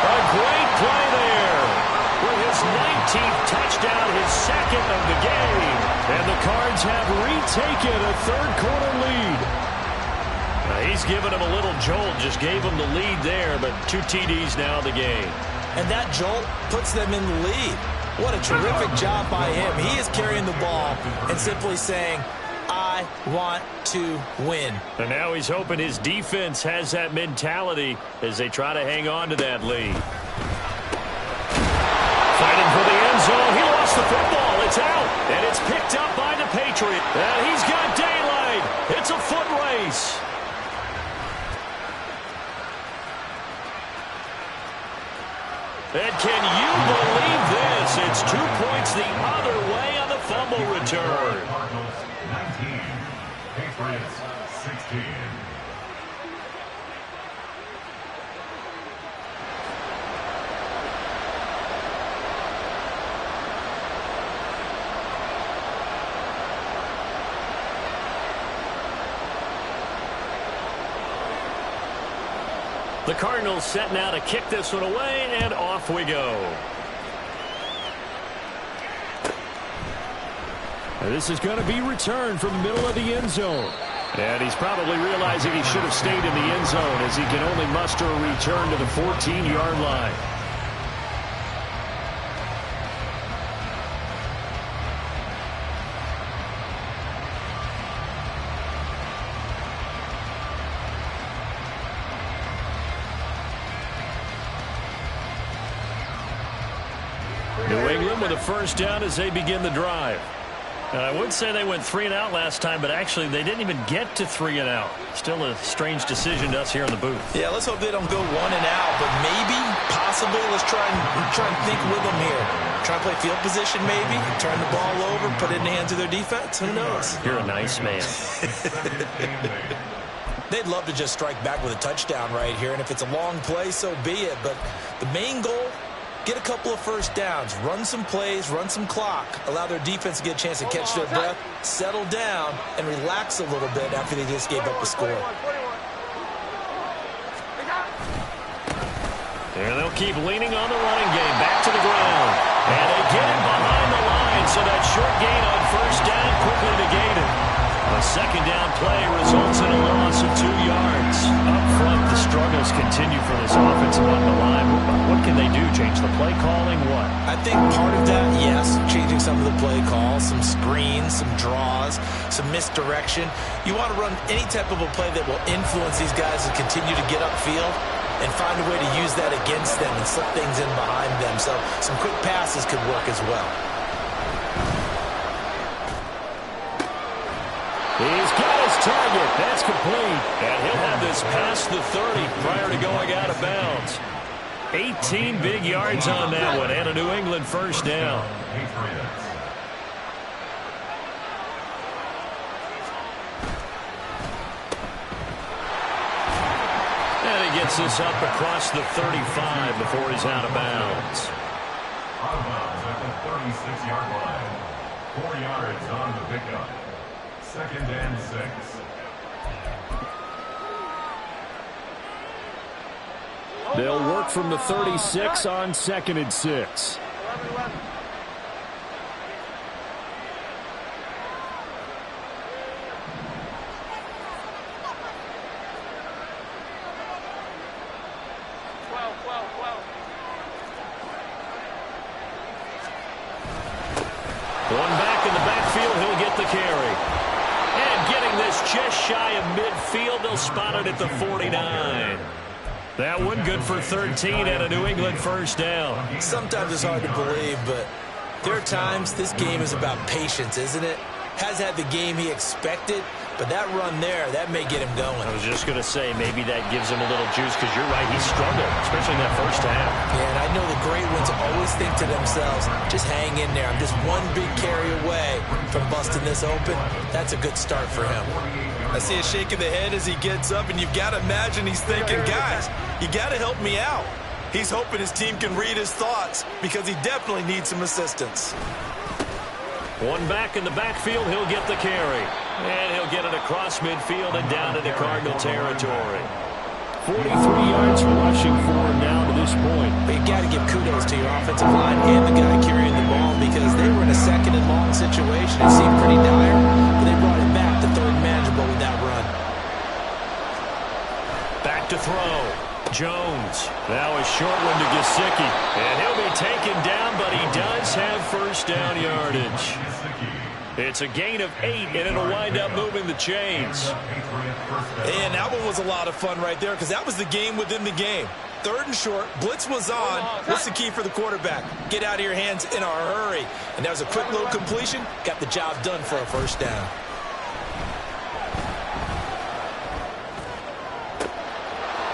A great play there. With his 19th touchdown, his 2nd of the game. And the Cards have retaken a 3rd-quarter lead. Now he's given him a little jolt. Just gave him the lead there, but 2 TDs now in the game. And that jolt puts them in the lead. What a terrific job by him. He is carrying the ball and simply saying, I want to win. And now he's hoping his defense has that mentality as they try to hang on to that lead. Fighting for the end zone. He lost the football. It's out. And it's picked up by the Patriot. And he's got daylight. It's a foot race. And can you believe this? It's 2 points the other way on the fumble return. Cardinals 19, Patriots 16. The Cardinals set now to kick this one away, and off we go. And this is going to be returned from the middle of the end zone. And he's probably realizing he should have stayed in the end zone as he can only muster a return to the 14-yard line. New England with a 1st down as they begin the drive. I would say they went 3 and out last time, but actually they didn't even get to 3 and out. Still a strange decision to us here in the booth. Yeah, let's hope they don't go 1 and out, but maybe, possibly, let's try and think with them here. Try and play field position maybe, turn the ball over, put it in the hands of their defense. Who knows? You're a nice man. They'd love to just strike back with a touchdown right here, and if it's a long play, so be it. But the main goal, get a couple of 1st downs, run some plays, run some clock, allow their defense to get a chance to catch their breath, settle down, and relax a little bit after they just gave up a score. And they'll keep leaning on the running game. Back to the ground. And they get it behind the line, so that short gain on 1st down quickly negated. A 2nd down play results in a loss of 2 yards. Up front, the struggles continue for this offense along the line. What can they do? Change the play calling? What? I think part of that, yes, changing some of the play calls, some screens, some draws, some misdirection. You want to run any type of a play that will influence these guys to continue to get upfield and find a way to use that against them and slip things in behind them. So some quick passes could work as well. He's got his target. That's complete. And he'll have this past the 30 prior to going out of bounds. 18 big yards on that one, and a New England 1st down. And he gets this up across the 35 before he's out of bounds. Out of bounds at the 36-yard line. 4 yards on the pickup. 2nd and 6. They'll work from the 36 on 2nd and 6. One back in the backfield, he'll get the carry. And getting this just shy of midfield, they'll spot it at the 49. That one good for 13 and a New England 1st down. Sometimes it's hard to believe, but There are times this game is about patience, isn't it? Has had the game he expected, but that run there, that may get him going. I was just going to say, maybe that gives him a little juice, because you're right, he struggled, especially in that first half. Yeah, and I know the great ones always think to themselves, just hang in there. I'm just one big carry away from busting this open. That's a good start for him. I see a shake of the head as he gets up, and you've got to imagine he's thinking, guys, you got to help me out. He's hoping his team can read his thoughts because he definitely needs some assistance. One back in the backfield, he'll get the carry. And he'll get it across midfield and down into Cardinal territory. 43 yards rushing forward now to this point. But you got to give kudos to your offensive line and the guy carrying the ball, because they were in a second and long situation. It seemed pretty dire, but they brought it back to third manageable with that run. Back to throw. Jones. Now a short one to Gesicki. And he'll be taken down, but he does have first down yardage. It's a gain of 8, and it'll wind up moving the chains. And that one was a lot of fun right there, because that was the game within the game. Third and short, blitz was on. What's the key for the quarterback? Get out of your hands in a hurry. And that was a quick little completion. Got the job done for a first down.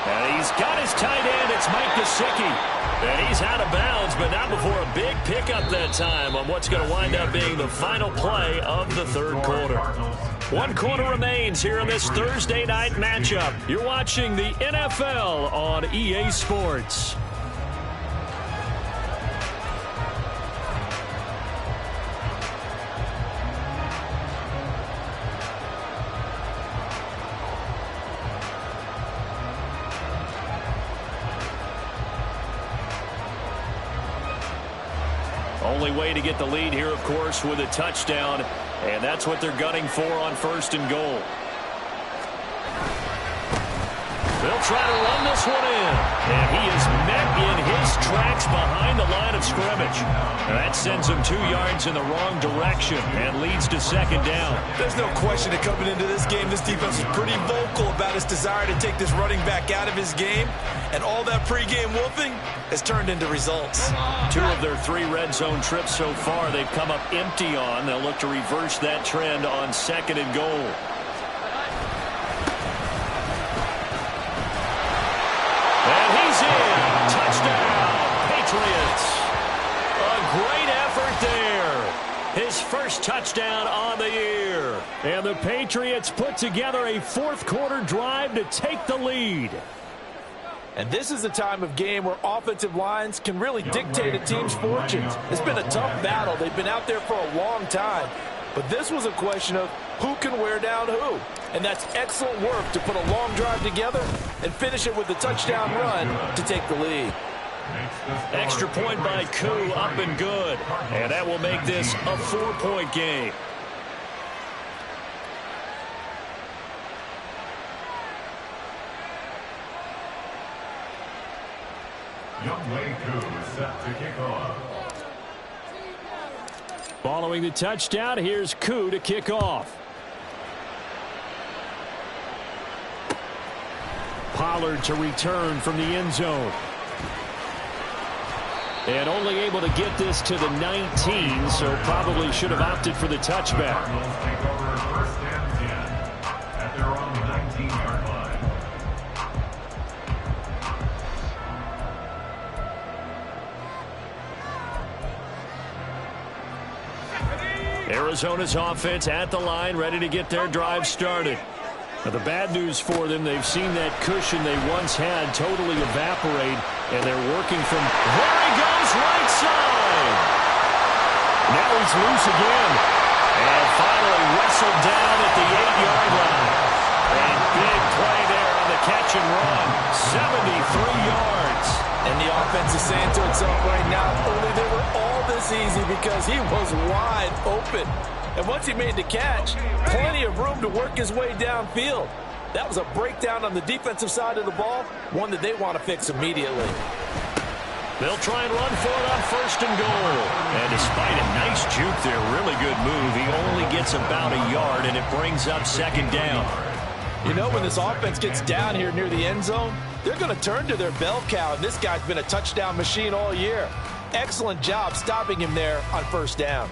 And he's got his tight end. It's Mike Gesicki. And he's out of bounds, but not before a big pickup that time on what's going to wind up being the final play of the third quarter. 1 quarter remains here in this Thursday night matchup. You're watching the NFL on EA Sports. Only way to get the lead here, of course, with a touchdown, and that's what they're gunning for on first and goal. They'll try to run this one in, and he is met in his tracks behind the line of scrimmage. And that sends him 2 yards in the wrong direction and leads to second down. There's no question that coming into this game, this defense was pretty vocal about his desire to take this running back out of his game, and all that pregame wolfing has turned into results. 2 of their 3 red zone trips so far they've come up empty on. They'll look to reverse that trend on second and goal. And he's in. Touchdown, Patriots. A great effort there. His first touchdown on the year. And the Patriots put together a fourth quarter drive to take the lead. And this is the time of game where offensive lines can really dictate a team's fortunes. It's been a tough battle. They've been out there for a long time. But this was a question of who can wear down who. And that's excellent work to put a long drive together and finish it with a touchdown run to take the lead. Extra point by Koo, up and good. And that will make this a 4-point game. Younghoe Koo set to kick off. Following the touchdown, here's Koo to kick off. Pollard to return from the end zone. And only able to get this to the 19, so probably should have opted for the touchback. Cardinals take over first and 10 at their own 19-yard line. Arizona's offense at the line, ready to get their drive started. Now, the bad news for them, they've seen that cushion they once had totally evaporate, and they're working from... There he goes, right side! Now he's loose again. And finally wrestled down at the 8-yard line. And big play there on the catch and run. 73 yards. And the offense is saying to itself right now, only they were all this easy because he was wide open. And once he made the catch, plenty of room to work his way downfield. That was a breakdown on the defensive side of the ball, one that they want to fix immediately. They'll try and run for it on first and goal. And despite a nice juke there, really good move, he only gets about a yard, and it brings up second down. You know, when this offense gets down here near the end zone, they're going to turn to their bell cow, and this guy's been a touchdown machine all year. Excellent job stopping him there on first down.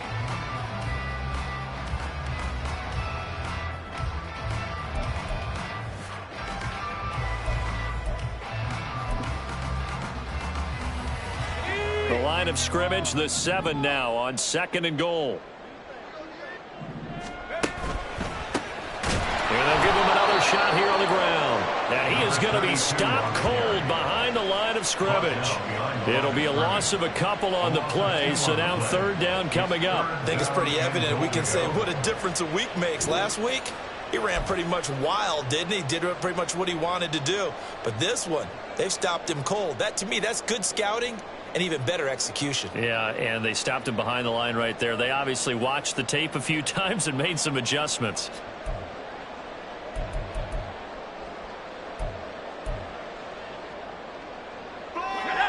The line of scrimmage, the 7 now on 2nd and goal. And they'll give him another shot here on the ground. Now he is going to be stopped cold behind the line of scrimmage. It'll be a loss of a couple on the play, so now 3rd down coming up. I think it's pretty evident. We can say what a difference a week makes. Last week, he ran pretty much wild, didn't he? Did pretty much what he wanted to do. But this one, they've stopped him cold. That, to me, that's good scouting and even better execution. Yeah, and they stopped him behind the line right there. They obviously watched the tape a few times and made some adjustments.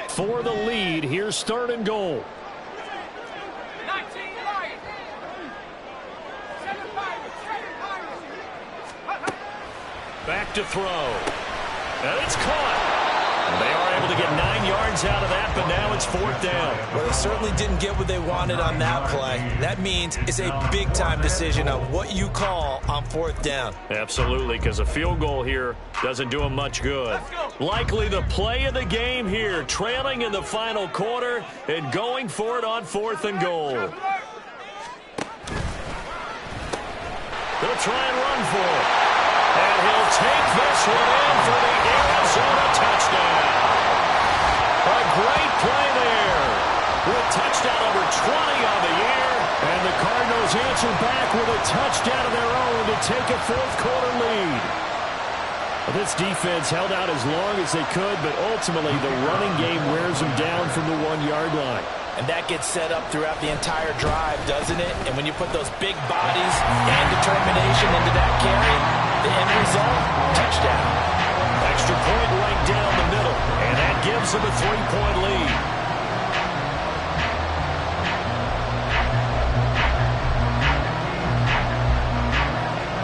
For the lead, here's 3rd and goal. Back to throw. And it's caught. They are able to get 9 yards out of that, but now it's 4th down. Well, they certainly didn't get what they wanted on that play. That means it's a big-time decision on what you call on 4th down. Absolutely, because a field goal here doesn't do them much good. Likely the play of the game here, trailing in the final quarter and going for it on 4th and goal. They'll try and run for it. And he'll take this one in for the Arizona touchdown. A great play there. With touchdown number 20 on the year. And the Cardinals answer back with a touchdown of their own to take a 4th quarter lead. This defense held out as long as they could, but ultimately the running game wears them down from the 1-yard line. And that gets set up throughout the entire drive, doesn't it? And when you put those big bodies and determination into that carry, the end result, touchdown. Extra point right down the middle, and that gives them a 3-point lead.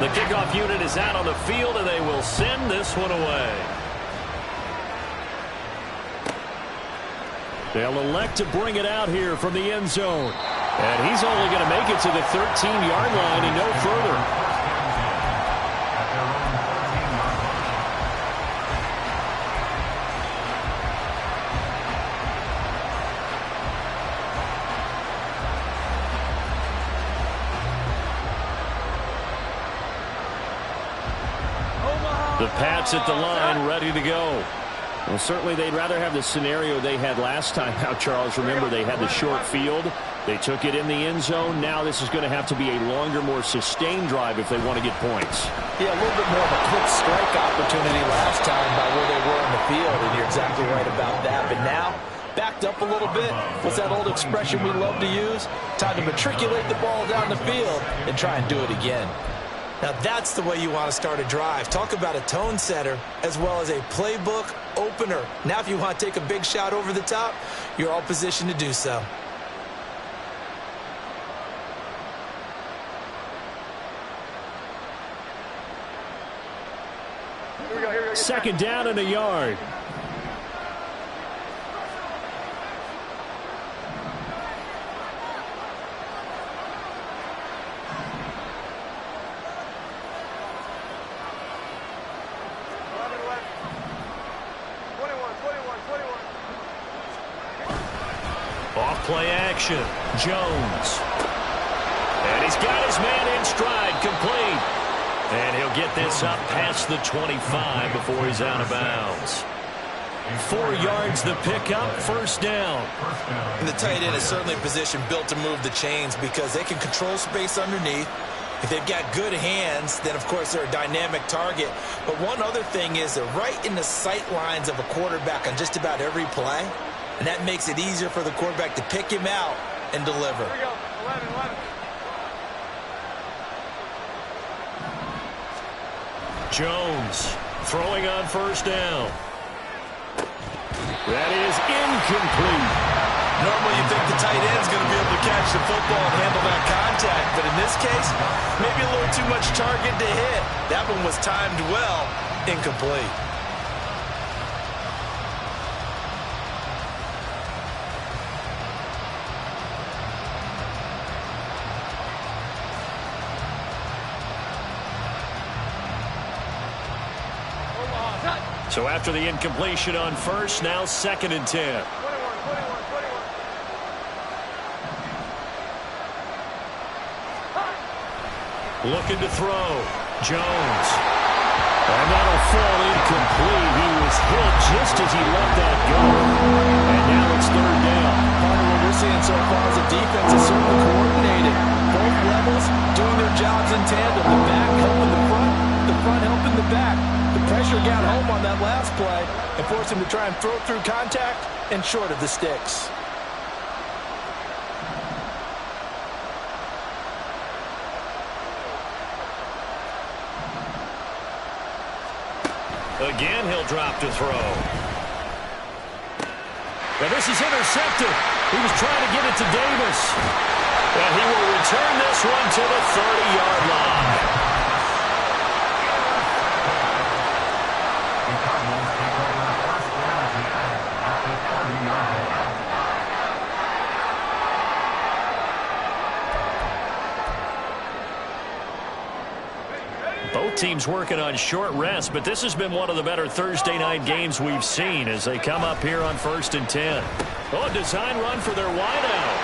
The kickoff unit is out on the field, and they will send this one away. They'll elect to bring it out here from the end zone. And he's only going to make it to the 13-yard line and no further. The Pats at the line, ready to go. Well, certainly they'd rather have the scenario they had last time out, Charles. Remember, they had the short field. They took it in the end zone. Now this is going to have to be a longer, more sustained drive if they want to get points. Yeah, a little bit more of a quick strike opportunity last time by where they were on the field, and you're exactly right about that. But now, backed up a little bit. What's that old expression we love to use? Time to matriculate the ball down the field and try and do it again. Now that's the way you want to start a drive. Talk about a tone setter as well as a playbook opener. Now if you want to take a big shot over the top, you're all positioned to do so. Second down and a yard. Play action. Jones. And he's got his man in stride, complete. And he'll get this up past the 25 before he's out of bounds. 4 yards the pickup, 1st down. And the tight end is certainly a position built to move the chains because they can control space underneath. If they've got good hands, then of course they're a dynamic target. But one other thing is they're right in the sight lines of a quarterback on just about every play. And that makes it easier for the quarterback to pick him out and deliver. Here we go. 11. Jones throwing on 1st down. That is incomplete. Normally you think the tight end's going to be able to catch the football and handle that contact. But in this case, maybe a little too much target to hit. That one was timed well. Incomplete. So after the incompletion on first, now 2nd and 10. Looking to throw. Jones. And that'll fall incomplete. He was hit just as he let that go. And now it's 3rd down. Part of what we're seeing so far is the defense is certainly coordinated. Both levels doing their jobs in tandem. The back helping the front helping the back. The pressure got home on that last play and forced him to try and throw through contact and short of the sticks. Again, he'll drop to throw. Now this is intercepted. He was trying to get it to Davis. And he will return this one to the 30-yard line. Both teams working on short rest, but this has been one of the better Thursday night games we've seen as they come up here on 1st and 10. Oh, a design run for their wideout.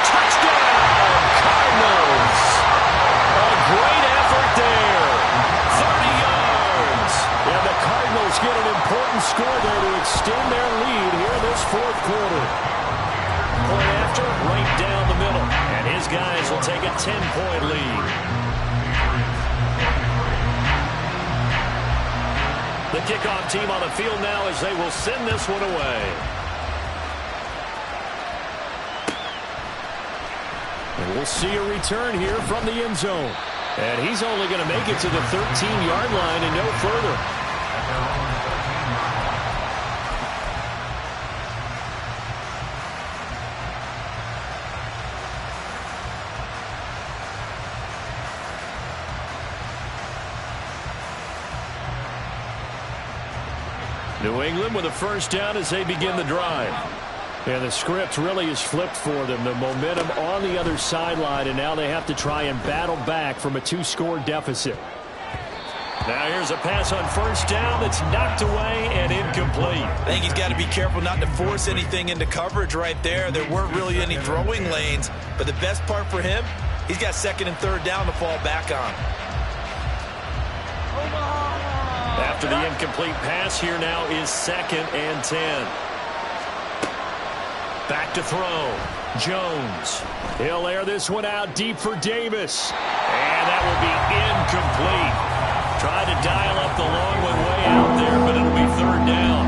Touchdown, Cardinals. A great effort there. 30 yards. And the Cardinals get an important score there to extend their lead here in this 4th quarter. Point after, right down the middle. And his guys will take a 10-point lead. The kickoff team on the field now as they will send this one away. And we'll see a return here from the end zone. And he's only going to make it to the 13-yard line and no further. New England with a 1st down as they begin the drive. And the script really is flipped for them. The momentum on the other sideline, and now they have to try and battle back from a 2-score deficit. Now here's a pass on 1st down that's knocked away and incomplete. I think he's got to be careful not to force anything into coverage right there. There weren't really any throwing lanes, but the best part for him, he's got 2nd and 3rd down to fall back on. After the incomplete pass, here now is 2nd and 10. Back to throw. Jones. He'll air this one out deep for Davis. And that will be incomplete. Tried to dial up the long one way out there, but it'll be 3rd down.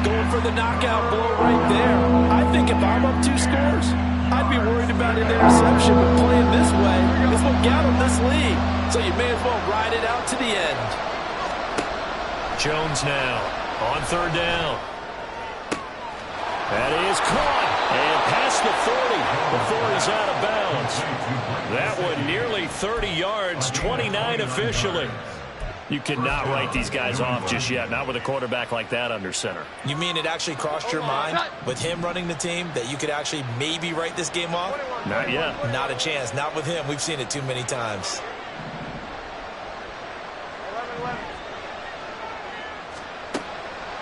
Going for the knockout blow right there. I think if I'm up 2 scores, I'd be worried about an interception, but playing this way is what got him this lead. So you may as well ride it out to the end. Jones now on 3rd down. That is caught and past the 40 before he's out of bounds. That one nearly 30 yards, 29 officially. You cannot write these guys off just yet, not with a quarterback like that under center. You mean it actually crossed your mind with him running the team that you could actually maybe write this game off? Not yet. Not a chance. Not with him. We've seen it too many times.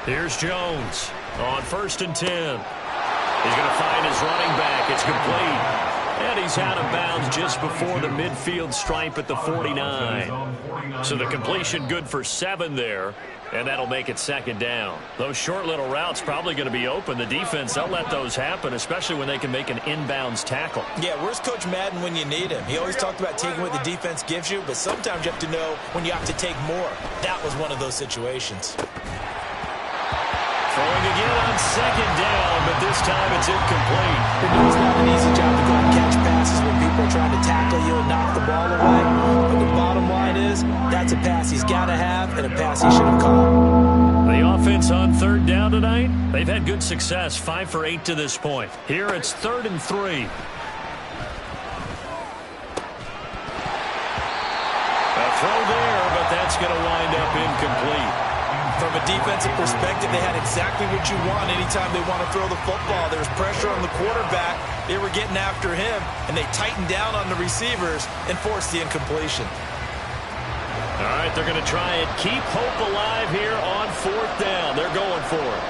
Here's Jones on 1st and 10. He's going to find his running back. It's complete. And he's out of bounds just before the midfield stripe at the 49. So the completion good for 7 there. And that'll make it 2nd down. Those short little routes probably going to be open. The defense, they'll let those happen, especially when they can make an inbounds tackle. Yeah, where's Coach Madden when you need him? He always talked about taking what the defense gives you, but sometimes you have to know when you have to take more. That was one of those situations. Throwing again on 2nd down, but this time it's incomplete. It's not an easy job to go and catch passes when people are trying to tackle you and knock the ball away. But the bottom line is, that's a pass he's got to have and a pass he should have caught. The offense on 3rd down tonight, they've had good success, 5 for 8 to this point. Here it's 3rd and 3. A throw there, but that's going to wind up incomplete. From a defensive perspective, they had exactly what you want anytime they want to throw the football. There's pressure on the quarterback. They were getting after him, and they tightened down on the receivers and forced the incompletion. All right, they're going to try and keep hope alive here on 4th down. They're going for it.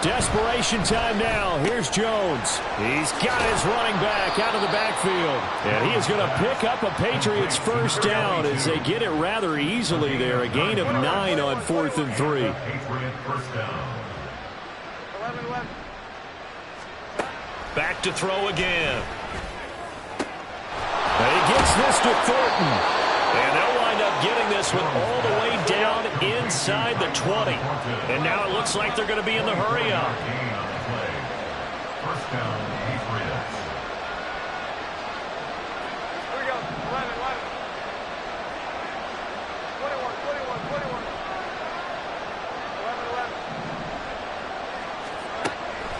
Desperation time now. Here's Jones. He's got his running back out of the backfield. And he is going to pick up a Patriots first down as they get it rather easily there. A gain of 9 on 4th and 3. Back to throw again. And he gets this to Thornton. And they'll wind up getting this one all the way down inside the 20. And now it looks like they're going to be in the hurry-up. First down, Patriots. Here we go. 11, 21. 11.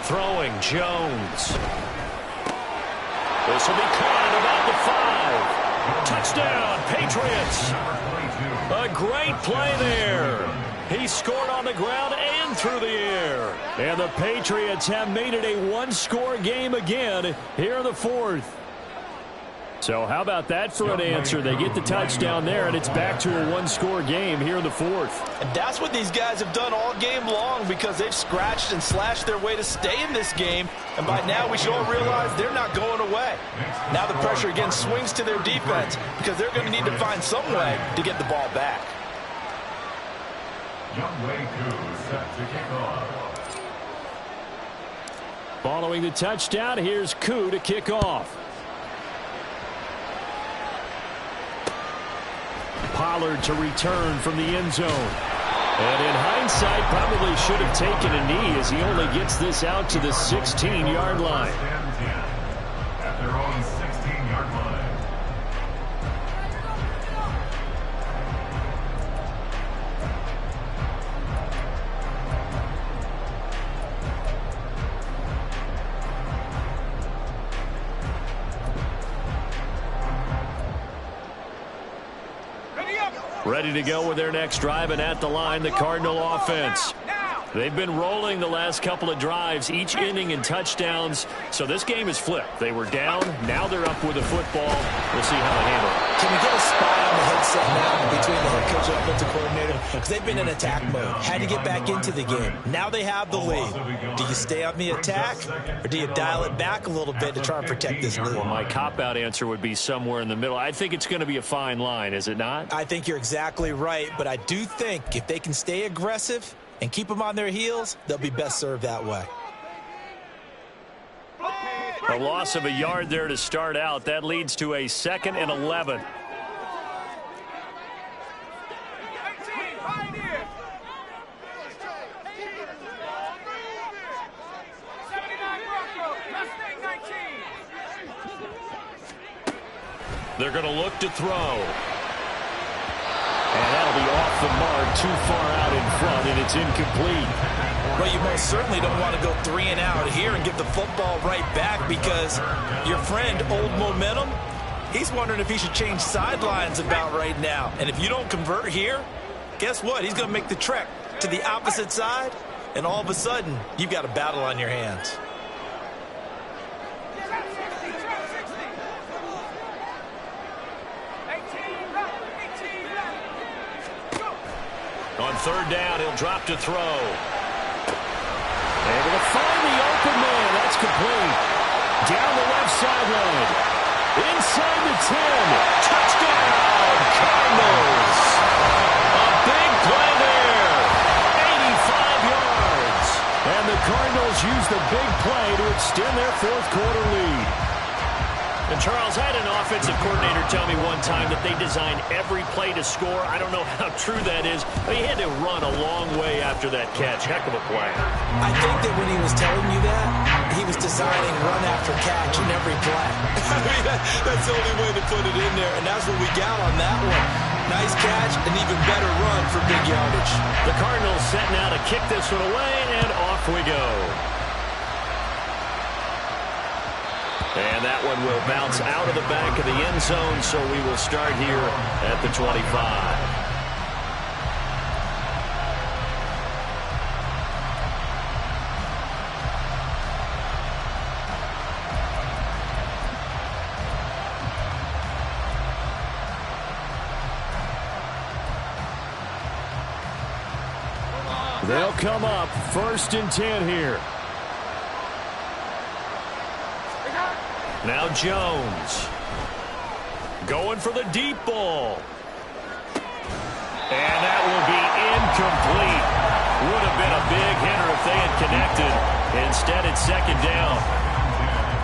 Throwing Jones. This will be caught at about the 5. Touchdown, Patriots. A great play there. He scored on the ground and through the air. And the Patriots have made it a one-score game again here in the 4th. So how about that for an answer? They get the touchdown there, and it's back to a one-score game here in the 4th. And that's what these guys have done all game long because they've scratched and slashed their way to stay in this game. And by now we should all realize they're not going away. Now the pressure again swings to their defense because they're going to need to find some way to get the ball back. Younghoe Koo set to kick off. Following the touchdown, here's Koo to kick off. Pollard to return from the end zone. And in hindsight, probably should have taken a knee as he only gets this out to the 16-yard line. At their own 16-yard line. Ready to go with their next drive, and at the line, the Cardinal offense. They've been rolling the last couple of drives, each inning in touchdowns. So this game is flipped. They were down. Now they're up with the football. We'll see how they handle it. Can we get a spy on the headset now between the head coach and offensive coordinator? Because they've been in attack mode. Had to get back into the game. Now they have the lead. Do you stay on the attack, or do you dial it back a little bit to try and protect this lead? Well, my cop-out answer would be somewhere in the middle. I think it's going to be a fine line, is it not? I think you're exactly right, but I do think if they can stay aggressive and keep them on their heels, they'll be best served that way. A loss of a yard there to start out. That leads to a 2nd and 11. They're going to look to throw. And that'll be off the mark, too far out in front, and it's incomplete. Well, you most certainly don't want to go 3 and out here and give the football right back because your friend, Old Momentum, he's wondering if he should change sidelines about right now. And if you don't convert here, guess what? He's going to make the trek to the opposite side, and all of a sudden, you've got a battle on your hands. On 3rd down, he'll drop to throw. Able to find the open man. That's complete. Down the left sideline. Inside the 10. Touchdown, Cardinals. A big play there. 85 yards. And the Cardinals use the big play to extend their 4th quarter lead. And Charles, I had an offensive coordinator tell me one time that they designed every play to score. I don't know how true that is, but he had to run a long way after that catch. Heck of a play. I think that when he was telling you that, he was designing run after catch in every play. I mean, that's the only way to put it in there, and that's what we got on that one. Nice catch, an even better run for big yardage. The Cardinals set now to kick this one away, and off we go. And that one will bounce out of the back of the end zone, so we will start here at the 25. They'll come up 1st and 10 here. Now Jones. Going for the deep ball. And that will be incomplete. Would have been a big hitter if they had connected. Instead, it's 2nd down.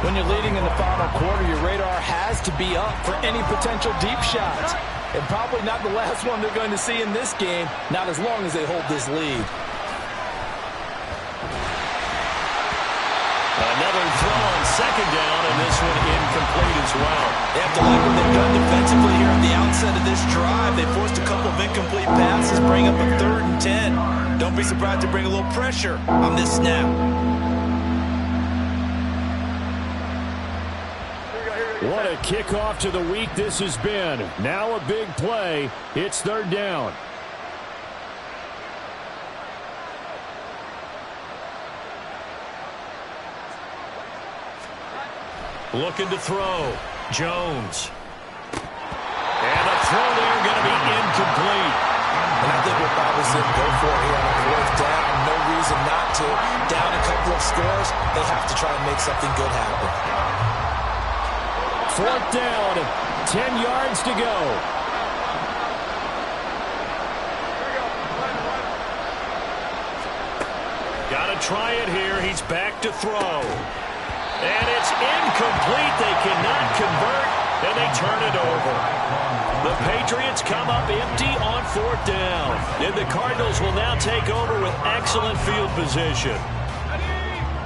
When you're leading in the final quarter, your radar has to be up for any potential deep shots. And probably not the last one they're going to see in this game, not as long as they hold this lead. Another throw on 2nd down, and this one incomplete as well. They have to like what they've done defensively here at the outset of this drive. They forced a couple of incomplete passes, bring up a 3rd and 10. Don't be surprised to bring a little pressure on this snap. What a kickoff to the week this has been. Now a big play. It's 3rd down. Looking to throw. Jones. And a throw there going to be incomplete. And I think what Bob was in go for it here on 4th down. No reason not to. Down a couple of scores, they have to try and make something good happen. 4th down. 10 yards to go. Got to try it here. He's back to throw. And it's incomplete. They cannot convert, and they turn it over. The Patriots come up empty on 4th down. And the Cardinals will now take over with excellent field position.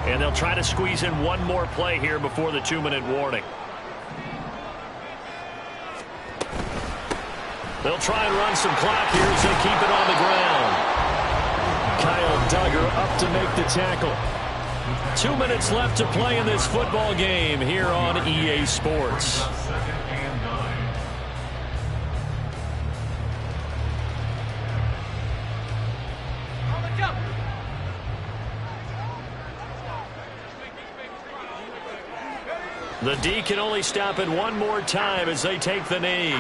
And they'll try to squeeze in one more play here before the 2-minute warning. They'll try and run some clock here as they keep it on the ground. Kyle Duggar up to make the tackle. 2 minutes left to play in this football game here on EA Sports. The D can only stop it one more time as they take the knee.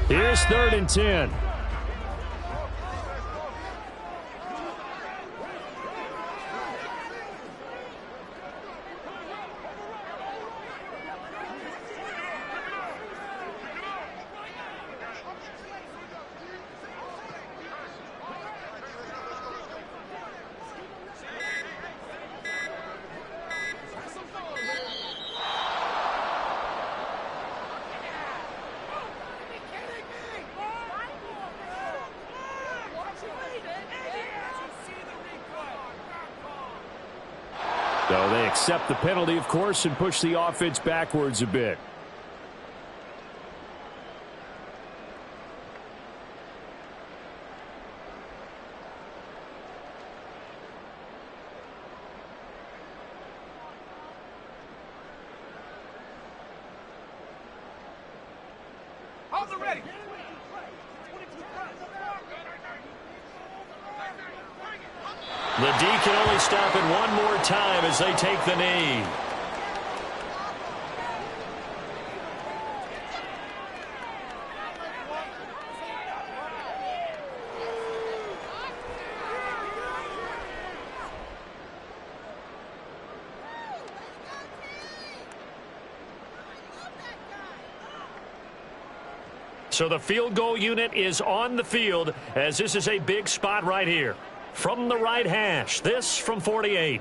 Here's 3rd and 10. So they accept the penalty, of course, and push the offense backwards a bit. Ready. The D can only stop it one more time as they take the knee. So the field goal unit is on the field as this is a big spot right here. From the right hash, this from 48.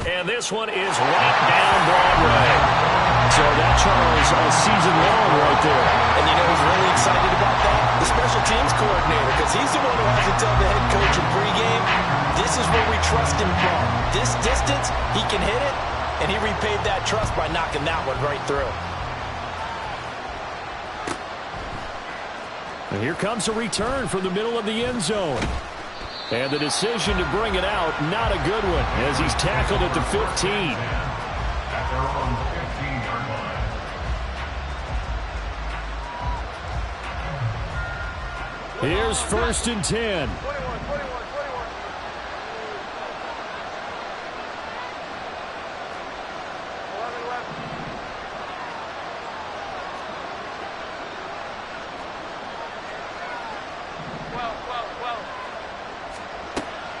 And this one is right down Broadway. So that Charles, a season long right there. And you know who's really excited about that? The special teams coordinator, because he's the one who has to tell the head coach in pregame, this is where we trust him from. This distance, he can hit it, and he repaid that trust by knocking that one right through. And here comes a return from the middle of the end zone. And the decision to bring it out, not a good one, as he's tackled at the 15. At their own 15-yard line. Here's 1st and 10. 21. 11.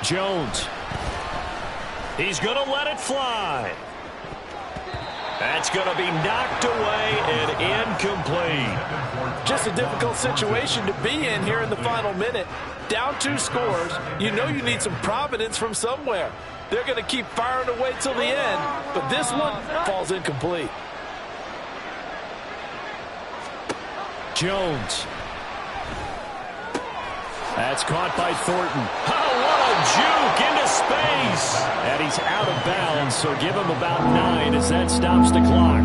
Jones. He's going to let it fly. That's going to be knocked away and incomplete. Just a difficult situation to be in here in the final minute. Down 2 scores. You know you need some providence from somewhere. They're going to keep firing away till the end, but this one falls incomplete. Jones. That's caught by Thornton. Oh, what a juke into space. And he's out of bounds, so give him about 9 as that stops the clock.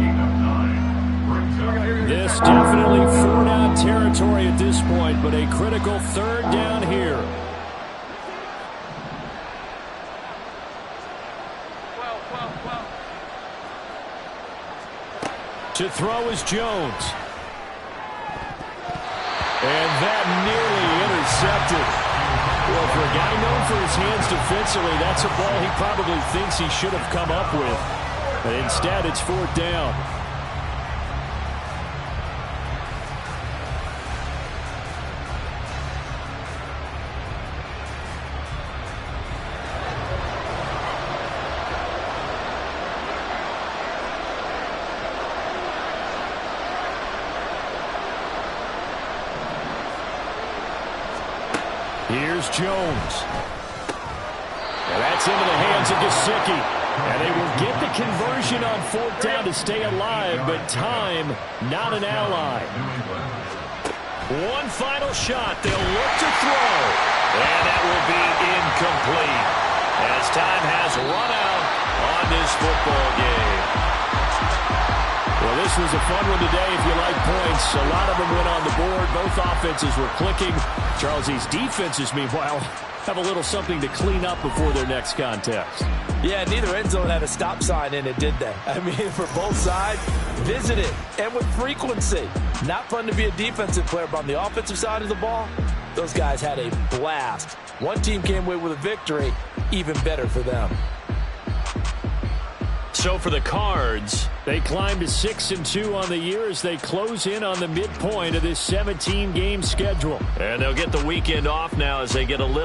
This definitely 4-down territory at this point, but a critical 3rd down here. 12. To throw is Jones. And that nearly intercepted. Well, for a guy known for his hands defensively, that's a ball he probably thinks he should have come up with. But instead, it's 4th down. Here's Jones. And that's into the hands of Gesicki. And they will get the conversion on 4th down to stay alive, but time, not an ally. One final shot. They'll look to throw. And that will be incomplete as time has run out on this football game. Well, this was a fun one today if you like points. A lot of them went on the board. Both offenses were clicking. Charles, these defenses, meanwhile, have a little something to clean up before their next contest. Yeah, neither end zone had a stop sign in it, did they? I mean, for both sides, visited and with frequency. Not fun to be a defensive player, but on the offensive side of the ball, those guys had a blast. One team came away with a victory, even better for them. So for the Cards, they climb to 6-2 on the year as they close in on the midpoint of this 17-game schedule. And they'll get the weekend off now as they get a little